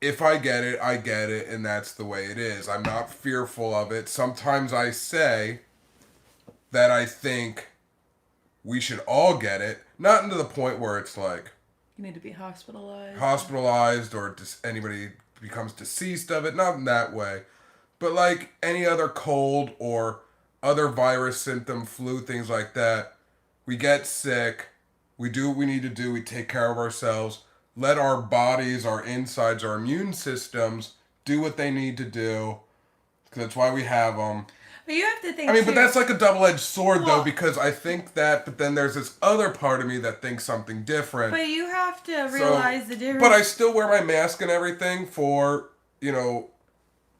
if I get it, and that's the way it is. I'm not fearful of it. Sometimes I say that I think we should all get it, not to the point where it's like You need to be hospitalized. hospitalized or anybody becomes deceased of it, not in that way, but like any other cold or other virus symptom, flu, things like that. We get sick, we do what we need to do, we take care of ourselves, let our bodies, our insides, our immune systems do what they need to do, because that's why we have them. But you have to think. I mean, too, but that's like a double-edged sword, though, Well- because I think that, but then there's this other part of me that thinks something different. But you have to realize the difference. But I still wear my mask and everything for,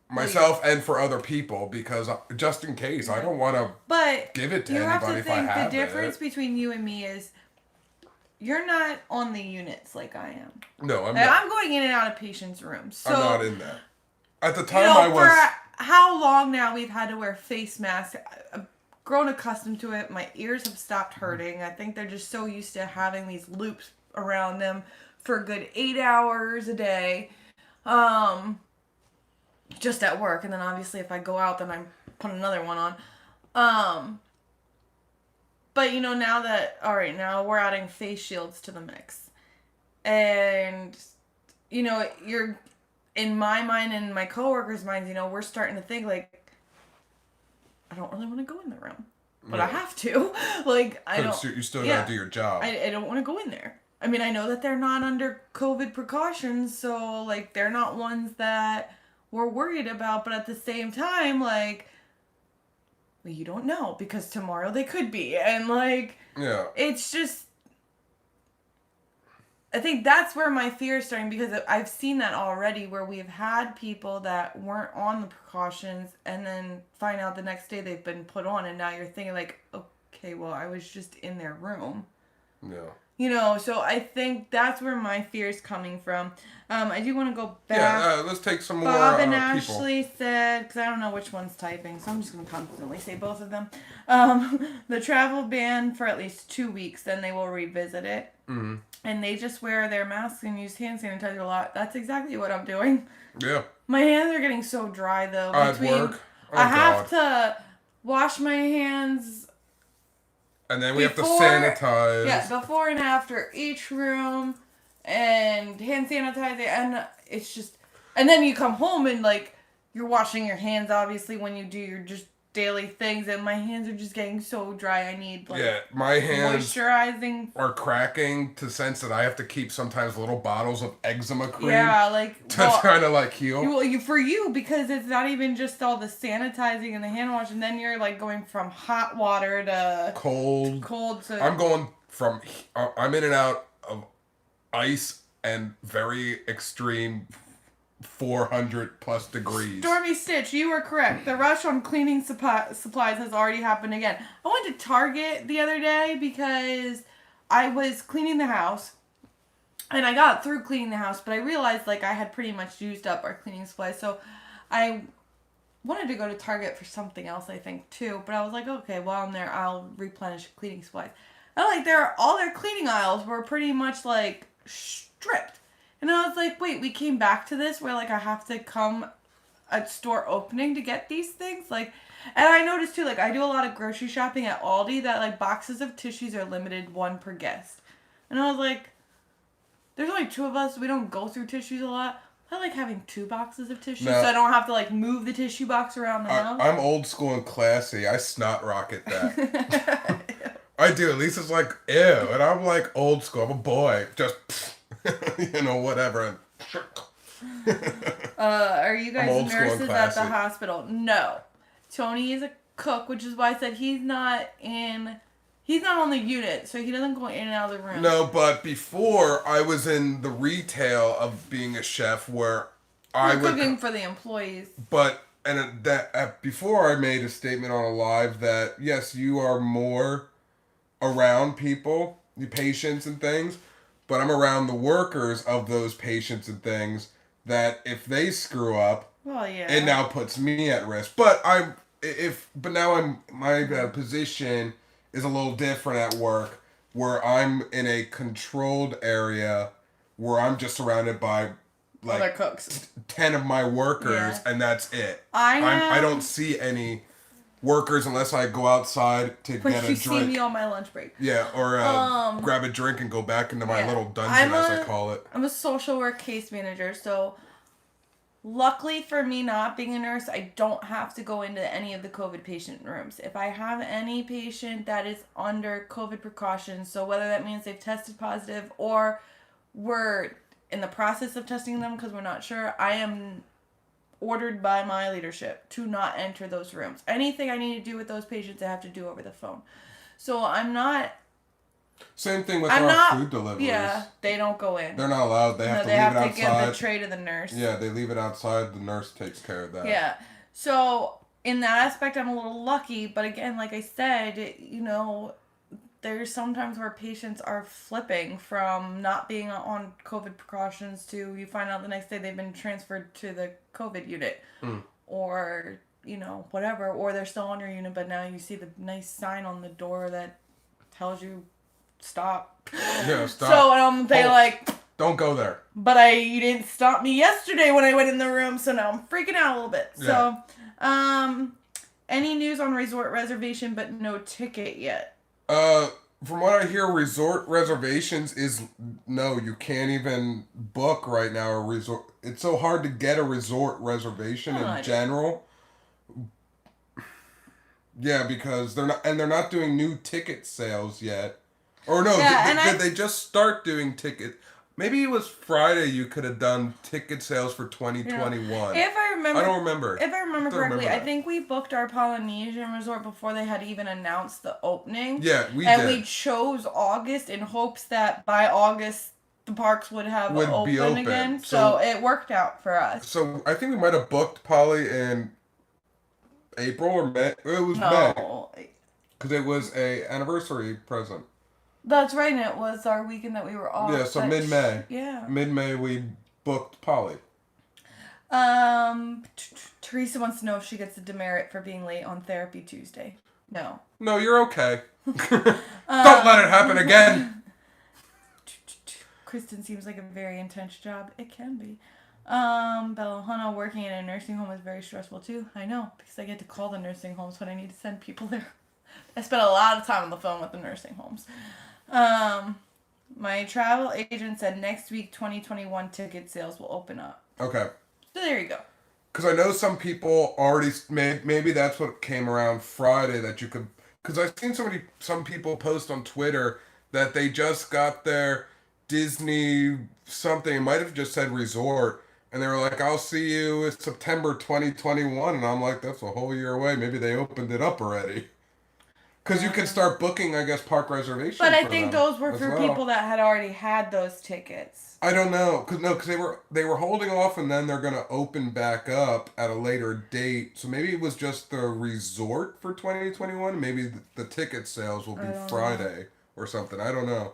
myself and for other people, because just in case, I don't want to give it to you have anybody to if I think have the difference it. between you and me is you're not on the units like I am. No, I'm Like, not. I'm going in and out of patients' rooms. So, I'm not in that. At the time, I was. for how long now we've had to wear face masks. I've grown accustomed to it. My ears have stopped hurting. I think they're just so used to having these loops around them for a good 8 hours a day. Just at work. And then obviously if I go out, then I'm putting another one on. But now now we're adding face shields to the mix. And, you're, in my mind and my coworkers' minds, we're starting to think like, I don't really want to go in the room, but I have to. Like, I don't. You still gotta do your job. I don't want to go in there. I mean, I know that they're not under COVID precautions, so like they're not ones that we're worried about. But at the same time, like, well, you don't know because tomorrow they could be, and like, yeah, it's just. I think that's where my fear is starting, because I've seen that already where we've had people that weren't on the precautions and then find out the next day they've been put on, and now you're thinking like, okay, well, I was just in their room. Yeah. So I think that's where my fear is coming from. I do want to go back. Yeah, let's take some more Bob and people. Ashley said, because I don't know which one's typing, so I'm just going to constantly say both of them. The travel ban for at least 2 weeks, then they will revisit it. Mm-hmm. And they just wear their masks and use hand sanitizer a lot. That's exactly what I'm doing. Yeah. My hands are getting so dry, though. At work? Oh, I have to wash my hands. And then we have to sanitize. Yeah, before and after each room. And hand sanitizer. And it's just... And then you come home and, like, you're washing your hands, obviously, when you do your just daily things. And my hands are just getting so dry. I need, like... Yeah, my hands moisturizing. are cracking to the sense that I have to keep sometimes little bottles of eczema cream. Yeah, like... To kind of, like, heal. For you, because it's not even just all the sanitizing and the hand wash, and then you're like going from hot water to cold. So I'm going from I'm in and out of ice and very extreme 400 plus degrees. Stormy Stitch, you were correct. The rush on cleaning supplies has already happened again. I went to Target the other day because I was cleaning the house. And I got through cleaning the house, but I realized like I had pretty much used up our cleaning supplies. So I wanted to go to Target for something else, I think, too. But I was like, okay, while I'm there, I'll replenish cleaning supplies. And like all their cleaning aisles were pretty much like stripped. And I was like, wait, we came back to this where like I have to come at store opening to get these things? Like, and I noticed too, like I do a lot of grocery shopping at Aldi that like boxes of tissues are limited 1 per guest. And I was like, there's only 2 of us. We don't go through tissues a lot. I like having 2 boxes of tissues, so I don't have to like move the tissue box around the house. I'm old school and classy. I snot rocket that. I do. At least it's like, ew. And I'm like old school. I'm a boy. Just, whatever. Are you guys nurses at the classy. hospital? No. Tony is a cook, which is why I said he's not on the unit, so he doesn't go in and out of the room. No, but before I was in the retail of being a chef where I was cooking for the employees. But before I made a statement on a live that yes, you are more around people, the patients and things, but I'm around the workers of those patients and things that if they screw up, well, yeah, it now puts me at risk. But my position is a little different at work, where I'm in a controlled area where I'm just surrounded by like other cooks. 10 of my workers, and that's it. I don't see any workers unless I go outside to when get a you drink. see me on my lunch break. Yeah, or grab a drink and go back into my little dungeon, as I call it. I'm a social work case manager, so luckily for me not being a nurse, I don't have to go into any of the COVID patient rooms. If I have any patient that is under COVID precautions, so whether that means they've tested positive or we're in the process of testing them because we're not sure, I am ordered by my leadership to not enter those rooms. Anything I need to do with those patients, I have to do over the phone. So I'm not... Same thing with our food deliveries. Yeah, they don't go in. They're not allowed. They have to leave it outside. They have to give the tray to the nurse. Yeah, they leave it outside. The nurse takes care of that. Yeah. So in that aspect, I'm a little lucky. But again, like I said, there's sometimes where patients are flipping from not being on COVID precautions to you find out the next day they've been transferred to the COVID unit. Or, whatever. Or they're still on your unit, but now you see the nice sign on the door that tells you stop. Yeah, stop. So they don't go there. But you didn't stop me yesterday when I went in the room, so now I'm freaking out a little bit. Yeah. So, any news on resort reservation but no ticket yet? From what I hear, resort reservations is no, you can't even book right now a resort. It's so hard to get a resort reservation in general. Yeah, because they're not doing new ticket sales yet. Or no, did they just start doing ticket? Maybe it was Friday you could have done ticket sales for 2021. If I remember... I don't remember. If I remember correctly, I think we booked our Polynesian resort before they had even announced the opening. Yeah, we did. And we chose August in hopes that by August the parks would be open again. So it worked out for us. So I think we might have booked Poly in April or May. It was May. Because it was a anniversary present. That's right, and it was our weekend that we were off. Yeah, so mid-May. Yeah. Mid-May we booked Polly. Teresa wants to know if she gets a demerit for being late on therapy Tuesday. No. No, you're okay. Don't let it happen again. Kristen seems like a very intense job. It can be. Bella, working in a nursing home is very stressful too. I know, because I get to call the nursing homes when I need to send people there. I spent a lot of time on the phone with the nursing homes. My travel agent said next week 2021 ticket sales will open up. Okay. So there you go. Because I know some people already, maybe that's what came around Friday that you could, because I've seen some people post on Twitter that they just got their Disney something, it might have just said resort, and they were like, I'll see you in September 2021, and I'm like, that's a whole year away. Maybe they opened it up already. Because you can start booking, I guess, park reservations. But I think those were for people that had already had those tickets. I don't know, because they were holding off, and then they're gonna open back up at a later date. So maybe it was just the resort for 2021. Maybe the ticket sales will be Friday or something. I don't know.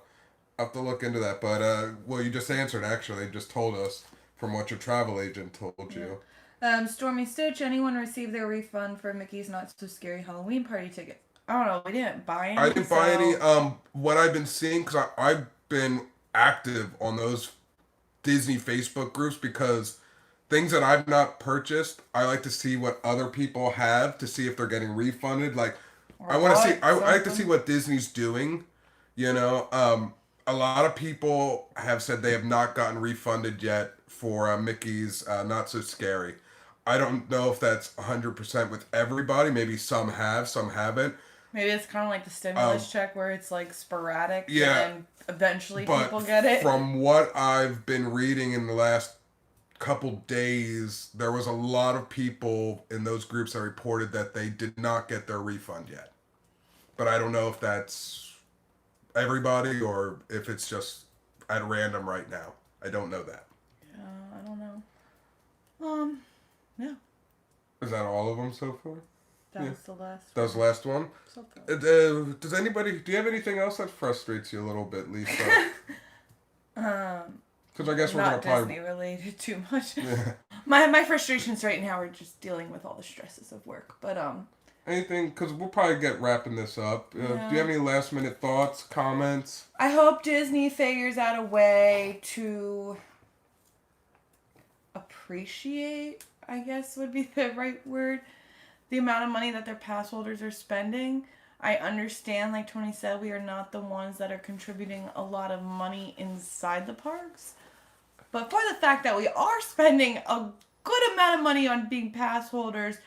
I'll have to look into that. But well, you just answered. Actually, just told us from what your travel agent told you. Stormy Stitch. Anyone receive their refund for Mickey's Not So Scary Halloween party ticket? I don't know. We didn't buy any. I didn't buy any. What I've been seeing, because I've been active on those Disney Facebook groups, because things that I've not purchased, I like to see what other people have to see if they're getting refunded. Like, I want to see. I like to see what Disney's doing. You know, a lot of people have said they have not gotten refunded yet for Mickey's Not So Scary. I don't know if that's 100% with everybody. Maybe some have, some haven't. Maybe it's kind of like the stimulus check where it's like sporadic. Yeah. And then eventually people get it. From what I've been reading in the last couple days, there was a lot of people in those groups that reported that they did not get their refund yet. But I don't know if that's everybody or if it's just at random right now. I don't know that. Yeah, I don't know. Yeah. Is that all of them so far? That was the last. That was the last one? Does anybody, do you have anything else that frustrates you a little bit, Lisa? Because I guess we're going to probably... Not Disney related too much. Yeah. My frustrations right now are just dealing with all the stresses of work. But, Anything? Because we'll probably get wrapping this up. Do you have any last minute thoughts, comments? I hope Disney figures out a way to appreciate, I guess would be the right word, the amount of money that their pass holders are spending. I understand, like Tony said, we are not the ones that are contributing a lot of money inside the parks. But for the fact that we are spending a good amount of money on being pass holders,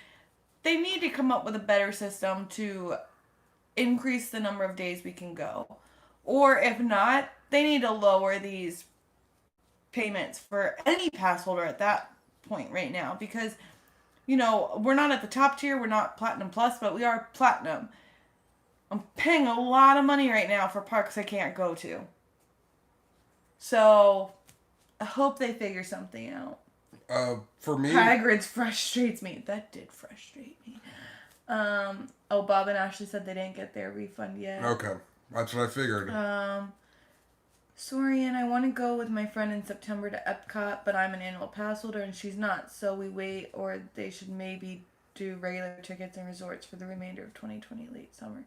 they need to come up with a better system to increase the number of days we can go. Or if not, they need to lower these payments for any pass holder at that point right now. Because, we're not at the top tier, we're not Platinum Plus, but we are Platinum. I'm paying a lot of money right now for parks I can't go to. So, I hope they figure something out. For me, Hagrid's frustrates me. That did frustrate me. Bob and Ashley said they didn't get their refund yet. Okay, that's what I figured. Sorry, and I want to go with my friend in September to Epcot, but I'm an annual pass holder and she's not, so we wait, or they should maybe do regular tickets and resorts for the remainder of 2020 late summer.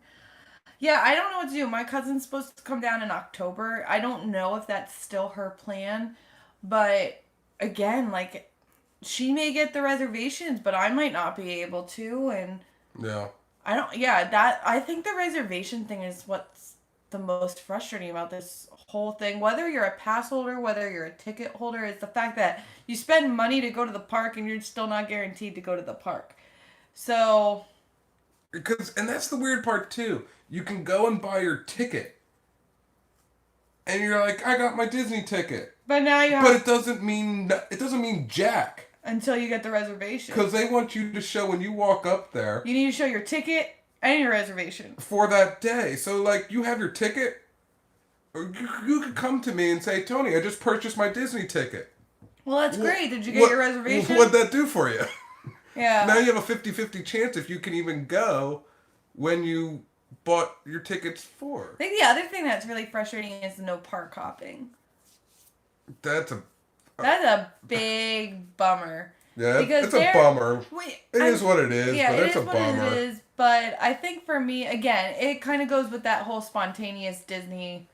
Yeah, I don't know what to do. My cousin's supposed to come down in October. I don't know if that's still her plan, but again, like, she may get the reservations, but I might not be able to, and yeah. I think the reservation thing is what's the most frustrating about this whole thing. Whether you're a pass holder, whether you're a ticket holder, is the fact that you spend money to go to the park and you're still not guaranteed to go to the park. So, and that's the weird part too. You can go and buy your ticket, and you're like, I got my Disney ticket. But now you have... But it doesn't mean jack. Until you get the reservation. Because they want you to show when you walk up there. You need to show your ticket and your reservation. For that day. So, like, you have your ticket. Or you could come to me and say, Tony, I just purchased my Disney ticket. Well, that's great. Did you get your reservation? What'd that do for you? Yeah. Now you have a 50-50 chance if you can even go when you bought your tickets for. I think the other thing that's really frustrating is the no park hopping. That's a big bummer. Yeah, it's a bummer. It is what it is, yeah, but it's a bummer. It is, but I think for me, again, it kind of goes with that whole spontaneous Disney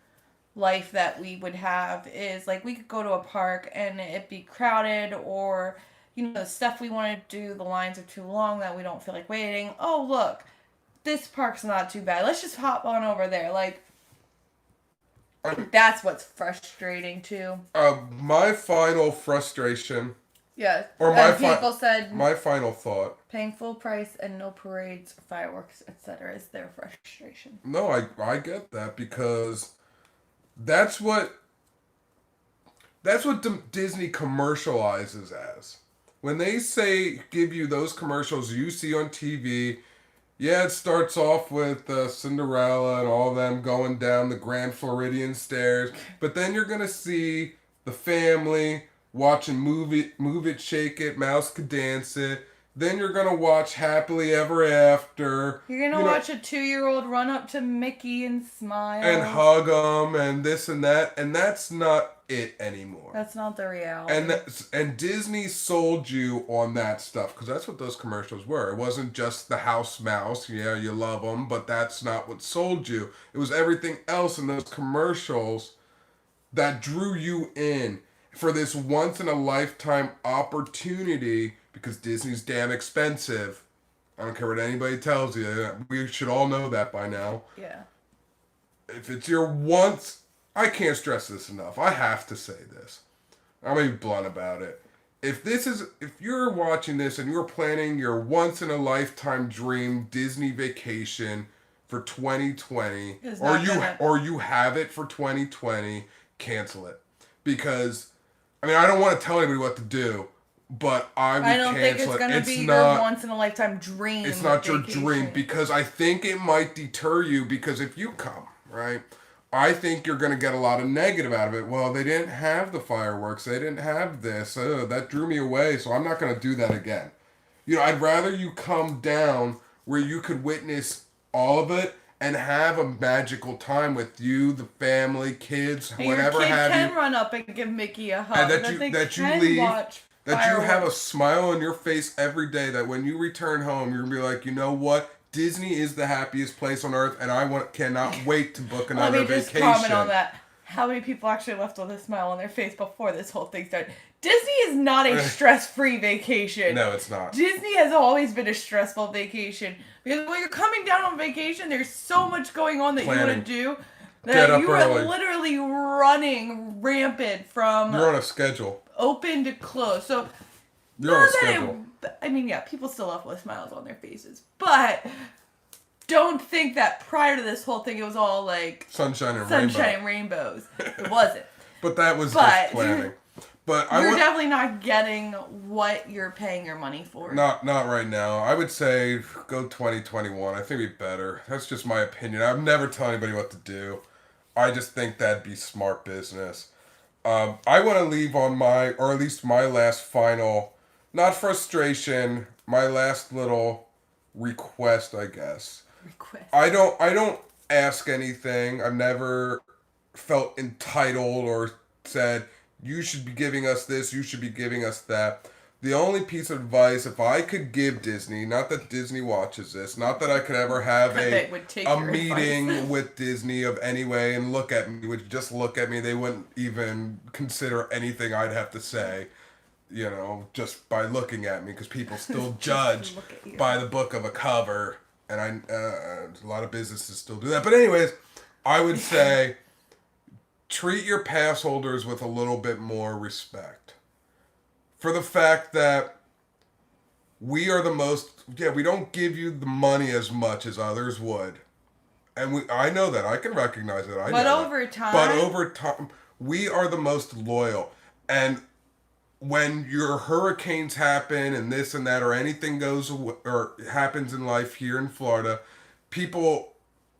life that we would have. Is like we could go to a park and it'd be crowded, or the stuff we want to do, the lines are too long that we don't feel like waiting. Oh, look, this park's not too bad. Let's just hop on over there. Like, that's what's frustrating too. My final frustration. Yeah. Or people said my final thought. Paying full price and no parades, fireworks, etc. is their frustration. No, I get that because that's what Disney commercializes as. When they say give you those commercials you see on TV. Yeah, it starts off with Cinderella and all of them going down the Grand Floridian stairs. But then you're going to see the family watching Move It, Shake It, Mouse Could Dance It. Then you're going to watch Happily Ever After. You're going to watch a 2-year-old run up to Mickey and smile. And hug him and this and that. And that's not it anymore. That's not the reality. And Disney sold you on that stuff because that's what those commercials were. It wasn't just the house mouse. Yeah, you love them, but that's not what sold you. It was everything else in those commercials that drew you in for this once-in-a-lifetime opportunity because Disney's damn expensive. I don't care what anybody tells you. We should all know that by now. Yeah. If it's your once... I can't stress this enough. I have to say this. I'm going to be blunt about it. If you're watching this and you're planning your once-in-a-lifetime dream Disney vacation for 2020, or you have it for 2020, cancel it. Because, I don't want to tell anybody what to do, but I would cancel it. I don't think it's going to be your once-in-a-lifetime dream. It's not your dream, because I think it might deter you, because if you come, right, I think you're going to get a lot of negative out of it. Well, they didn't have the fireworks. They didn't have this. That drew me away, so I'm not going to do that again. I'd rather you come down where you could witness all of it and have a magical time with you, the family, kids, whatever have you. Your kid can run up and give Mickey a hug. And that you leave, that you have a smile on your face every day, that when you return home, you're going to be like, you know what? Disney is the happiest place on earth, and cannot wait to book another Let me just vacation. comment on that. How many people actually left with a smile on their face before this whole thing started? Disney is not a stress-free vacation. No, it's not. Disney has always been a stressful vacation. Because when you're coming down on vacation, there's so much going on that you want to do that you are literally running rampant from... You're on a schedule. Open to close. So... You're on a schedule. I mean, yeah, people still left with smiles on their faces. But... don't think that prior to this whole thing it was all like sunshine and rainbows. It wasn't. But that was just planning. But you're definitely not getting what you're paying your money for. Not right now. I would say go 2021. I think it'd be better. That's just my opinion. I've never tell anybody what to do. I just think that'd be smart business. I want to leave on or at least my last final, not frustration, my last little request, I guess. I don't ask anything. I've never felt entitled or said, you should be giving us this, you should be giving us that. The only piece of advice, if I could give Disney, not that Disney watches this, not that I could ever have a meeting with Disney of any way and look at me, would just look at me, they wouldn't even consider anything I'd have to say, just by looking at me, because people still judge by the book of a cover. And a lot of businesses still do that. But anyways, I would say treat your pass holders with a little bit more respect. For the fact that we are the most... Yeah, we don't give you the money as much as others would. And I know that. I can recognize it. But over time, we are the most loyal. And... when your hurricanes happen and this and that or anything goes or happens in life here in Florida, people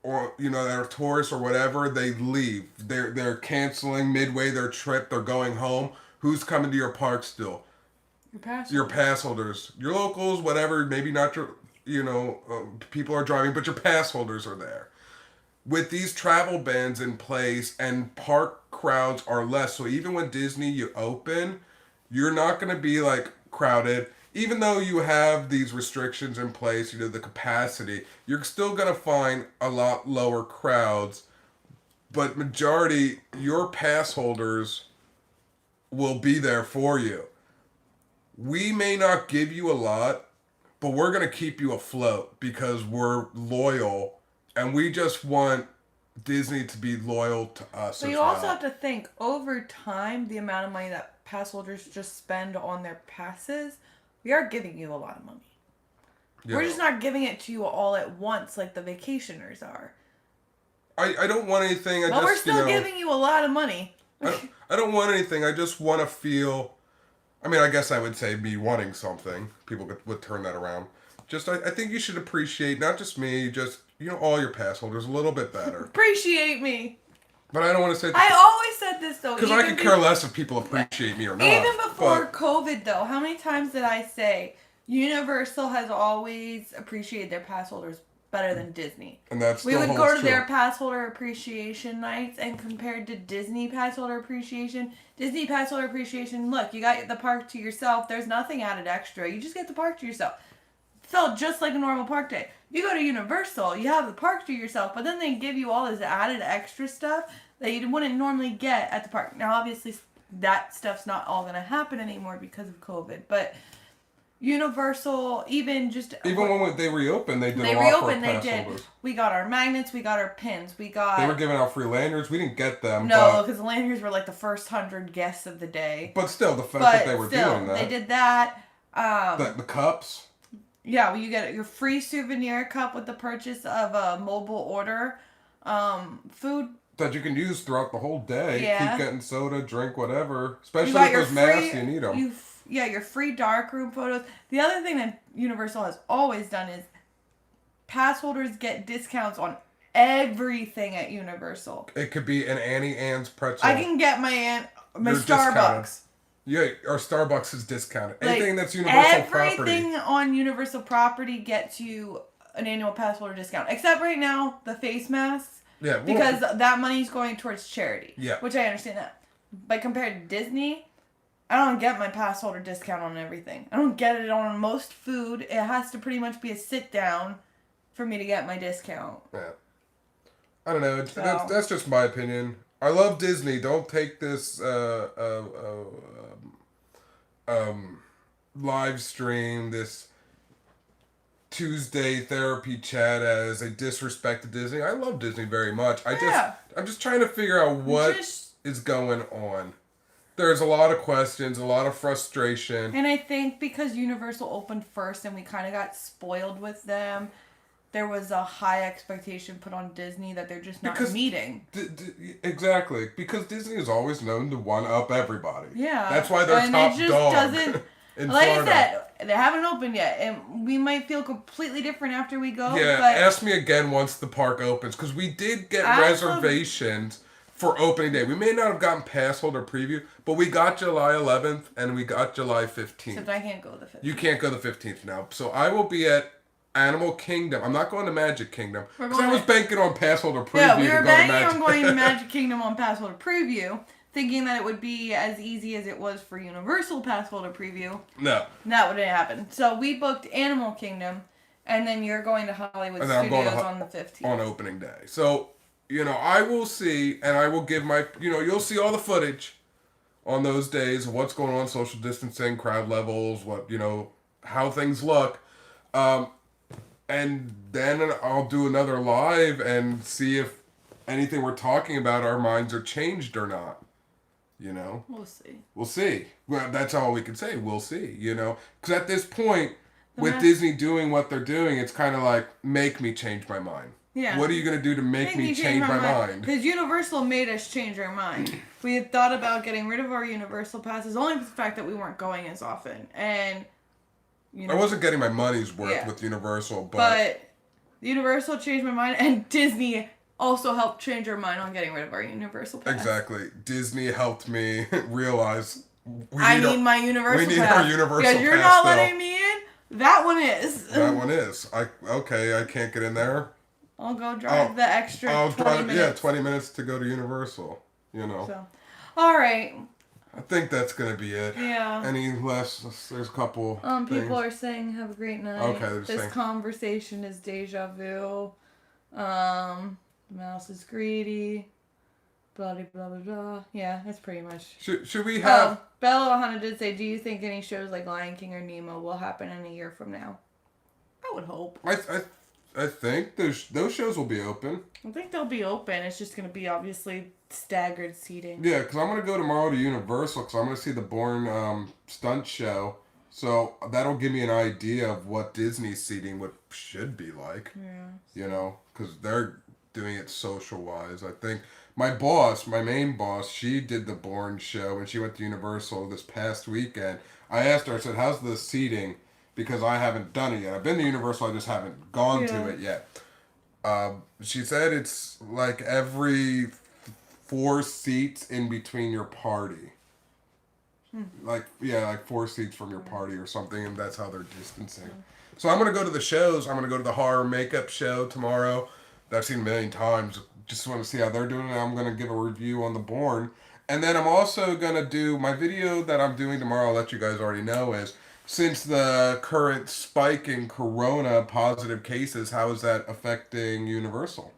or that are tourists or whatever, they leave. They're canceling midway their trip. They're going home. Who's coming to your park still? Your pass holders. Your locals, whatever. Maybe not your people are driving, but your pass holders are there. With these travel bans in place and park crowds are less, so even when Disney you open, you're not going to be crowded. Even though you have these restrictions in place, the capacity, you're still going to find a lot lower crowds. But majority, your pass holders will be there for you. We may not give you a lot, but we're going to keep you afloat because we're loyal. And we just want Disney to be loyal to us. So you also have to think, over time, the amount of money that pass holders just spend on their passes, we are giving you a lot of money. Yeah. We're just not giving it to you all at once like the vacationers are. I don't want anything. But we're still giving you a lot of money. I don't want anything. I just want to feel... I mean, I guess I would say me wanting something. People would turn that around. Just, I think you should appreciate, not just me, just, all your pass holders a little bit better. Appreciate me. But I don't want to say... I always said this, though. Because I could care less if people appreciate me or not. Even before COVID, though, how many times did I say Universal has always appreciated their pass holders better than Disney? And that's we would go to their pass holder appreciation nights, and compared to Disney pass holder appreciation, look, you got the park to yourself. There's nothing added extra. You just get the park to yourself. Felt just like a normal park day. You go to Universal, you have the park to yourself, but then they give you all this added extra stuff that you wouldn't normally get at the park. Now, obviously, that stuff's not all going to happen anymore because of COVID, but Universal, even when they reopened, they did a lot for pass holders. We got our magnets, we got our pins, they were giving out free lanyards. We didn't get them. No, because the lanyards were like the first 100 guests of the day. But still, the fact that they were doing that. They did that. The cups. Yeah, well, you get your free souvenir cup with the purchase of a mobile order. Food that you can use throughout the whole day. Yeah. Keep getting soda, drink, whatever. Especially with those masks, you need them. Your free darkroom photos. The other thing that Universal has always done is pass holders get discounts on everything at Universal. It could be an Annie Ann's pretzel. I can get my Starbucks. Discounted. Yeah, our Starbucks is discounted. Anything that's Universal property. Everything on Universal property gets you an annual pass holder discount. Except right now, the face masks. Yeah. Because that money's going towards charity. Yeah. Which I understand that. But compared to Disney, I don't get my pass holder discount on everything. I don't get it on most food. It has to pretty much be a sit down for me to get my discount. Yeah. I don't know. So. That's just my opinion. I love Disney. Don't take this live stream, this Tuesday therapy chat as a disrespect to Disney. I love Disney very much. I'm just trying to figure out what is going on. There's a lot of questions, a lot of frustration. And I think because Universal opened first and we kind of got spoiled with them, there was a high expectation put on Disney that they're just not meeting. Exactly. Because Disney is always known to one-up everybody. Yeah. That's why they're top dog in like Florida. I said, they haven't opened yet. And we might feel completely different after we go. Yeah, but ask me again once the park opens. Because we did get reservations for opening day. We may not have gotten pass holder preview, but we got July 11th and we got July 15th. Except I can't go the 15th. You can't go the 15th now. So I will be at Animal Kingdom. I'm not going to Magic Kingdom. Because I was banking on pass holder preview. Yeah, we were banking on going to Magic Kingdom on pass holder preview, thinking that it would be as easy as it was for Universal pass holder preview. No. That wouldn't happen. So we booked Animal Kingdom, and then you're going to Hollywood Studios on the 15th. On opening day. So, I will see, and I will give my, you'll see all the footage on those days of what's going on, social distancing, crowd levels, what, how things look. And then I'll do another live and see if anything we're talking about, our minds are changed or not. We'll see. We'll see. Well, that's all we can say. We'll see, Because at this point, with Disney doing what they're doing, it's kind of like, make me change my mind. Yeah. What are you going to do to make me change my mind? Because Universal made us change our mind. We had thought about getting rid of our Universal passes, only for the fact that we weren't going as often. And I wasn't getting my money's worth with Universal, but Universal changed my mind, and Disney also helped change our mind on getting rid of our Universal pass. Exactly. Disney helped me realize my Universal pass. We need our Universal pass. Because you're not letting me in, that one is. That one is. I can't get in there. I'll go drive the extra 20 minutes. Yeah, 20 minutes to go to Universal, So. All right. I think that's going to be it. Yeah. Any less? There's a couple people are saying have a great night. Okay. This conversation is deja vu. Mouse is greedy. Blah, blah, blah, blah. Yeah, that's pretty much. Should we have... Bella Ohana did say, do you think any shows like Lion King or Nemo will happen in a year from now? I would hope. I think those shows will be open. I think they'll be open. It's just going to be obviously staggered seating. Yeah, because I'm going to go tomorrow to Universal because I'm going to see the Bourne stunt show. So that'll give me an idea of what Disney's seating should be like. Yeah. Because they're doing it social-wise. I think my main boss, she did the Bourne show when she went to Universal this past weekend. I asked her, I said, how's the seating? Because I haven't done it yet. I've been to Universal, I just haven't gone to it yet. She said it's like every 4 seats in between your party. Like 4 seats from your party or something, and that's how they're distancing. So I'm going to go to the shows. I'm going to go to the horror makeup show tomorrow that I've seen a million times. Just want to see how they're doing it. I'm going to give a review on the Bourne. And then I'm also going to do my video that I'm doing tomorrow. I'll let you guys already know is, since the current spike in corona positive cases, how is that affecting Universal?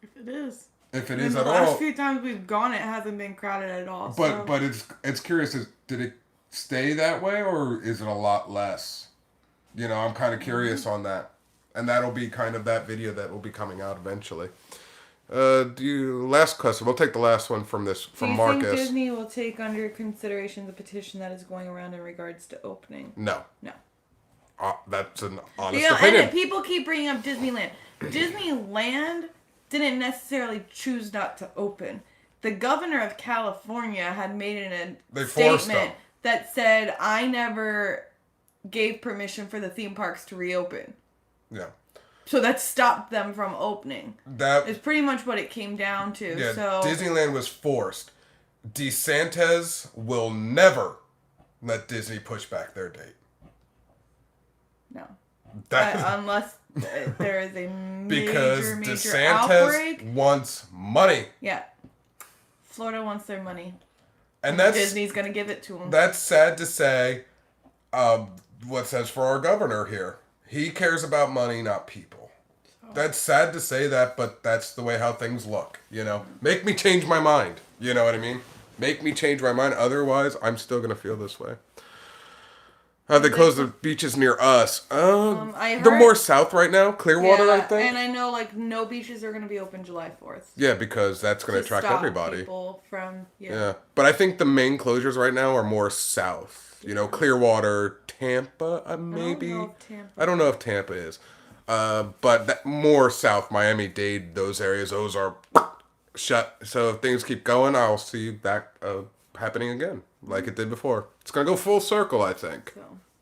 If it is. If it is at all. The last few times we've gone, it hasn't been crowded at all. But it's curious. Did it stay that way or is it a lot less? I'm kind of curious on that. And that'll be kind of that video that will be coming out eventually. Last question. We'll take the last one from Marcus. Do you think Disney will take under consideration the petition that is going around in regards to opening? No. No. That's an honest opinion. And people keep bringing up Disneyland. Disneyland didn't necessarily choose not to open. The governor of California had made a statement that said, I never gave permission for the theme parks to reopen. Yeah. So that stopped them from opening. That is pretty much what it came down to. Yeah, so Disneyland was forced. DeSantis will never let Disney push back their date. No. Unless there is a major DeSantis outbreak. Wants money. Yeah. Florida wants their money. And Disney's going to give it to them. That's sad to say. What says for our governor here. He cares about money, not people. That's sad to say that, but that's the way how things look, you know? Make me change my mind, you know what I mean? Make me change my mind, otherwise I'm still going to feel this way. Have they closed the beaches near us? I they're heard- more south right now. Clearwater, I think. And I know like no beaches are gonna be open July 4th. Yeah, because that's going to attract stop everybody. People from Yeah, but I think the main closures right now are more south. You know, Clearwater, Tampa, maybe. I don't know if Tampa is. But more south, Miami, Dade, those areas, those are shut. So if things keep going, I'll see that happening again, like it did before. It's gonna go full circle, I think,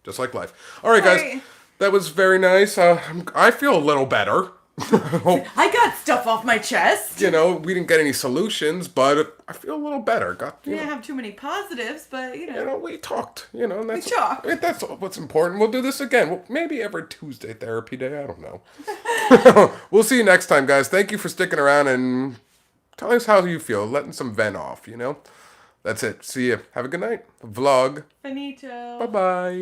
just like life. All right, guys, that was very nice. I feel a little better. I got stuff off my chest. You know, we didn't get any solutions, but I feel a little better. We didn't have too many positives, but you know we talked. You know, and that's, we talked. That's what's important. We'll do this again. Well, maybe every Tuesday therapy day. I don't know. We'll see you next time, guys. Thank you for sticking around and telling us how you feel, letting some vent off. You know, that's it. See you. Have a good night. Vlog. Finito. Bye bye.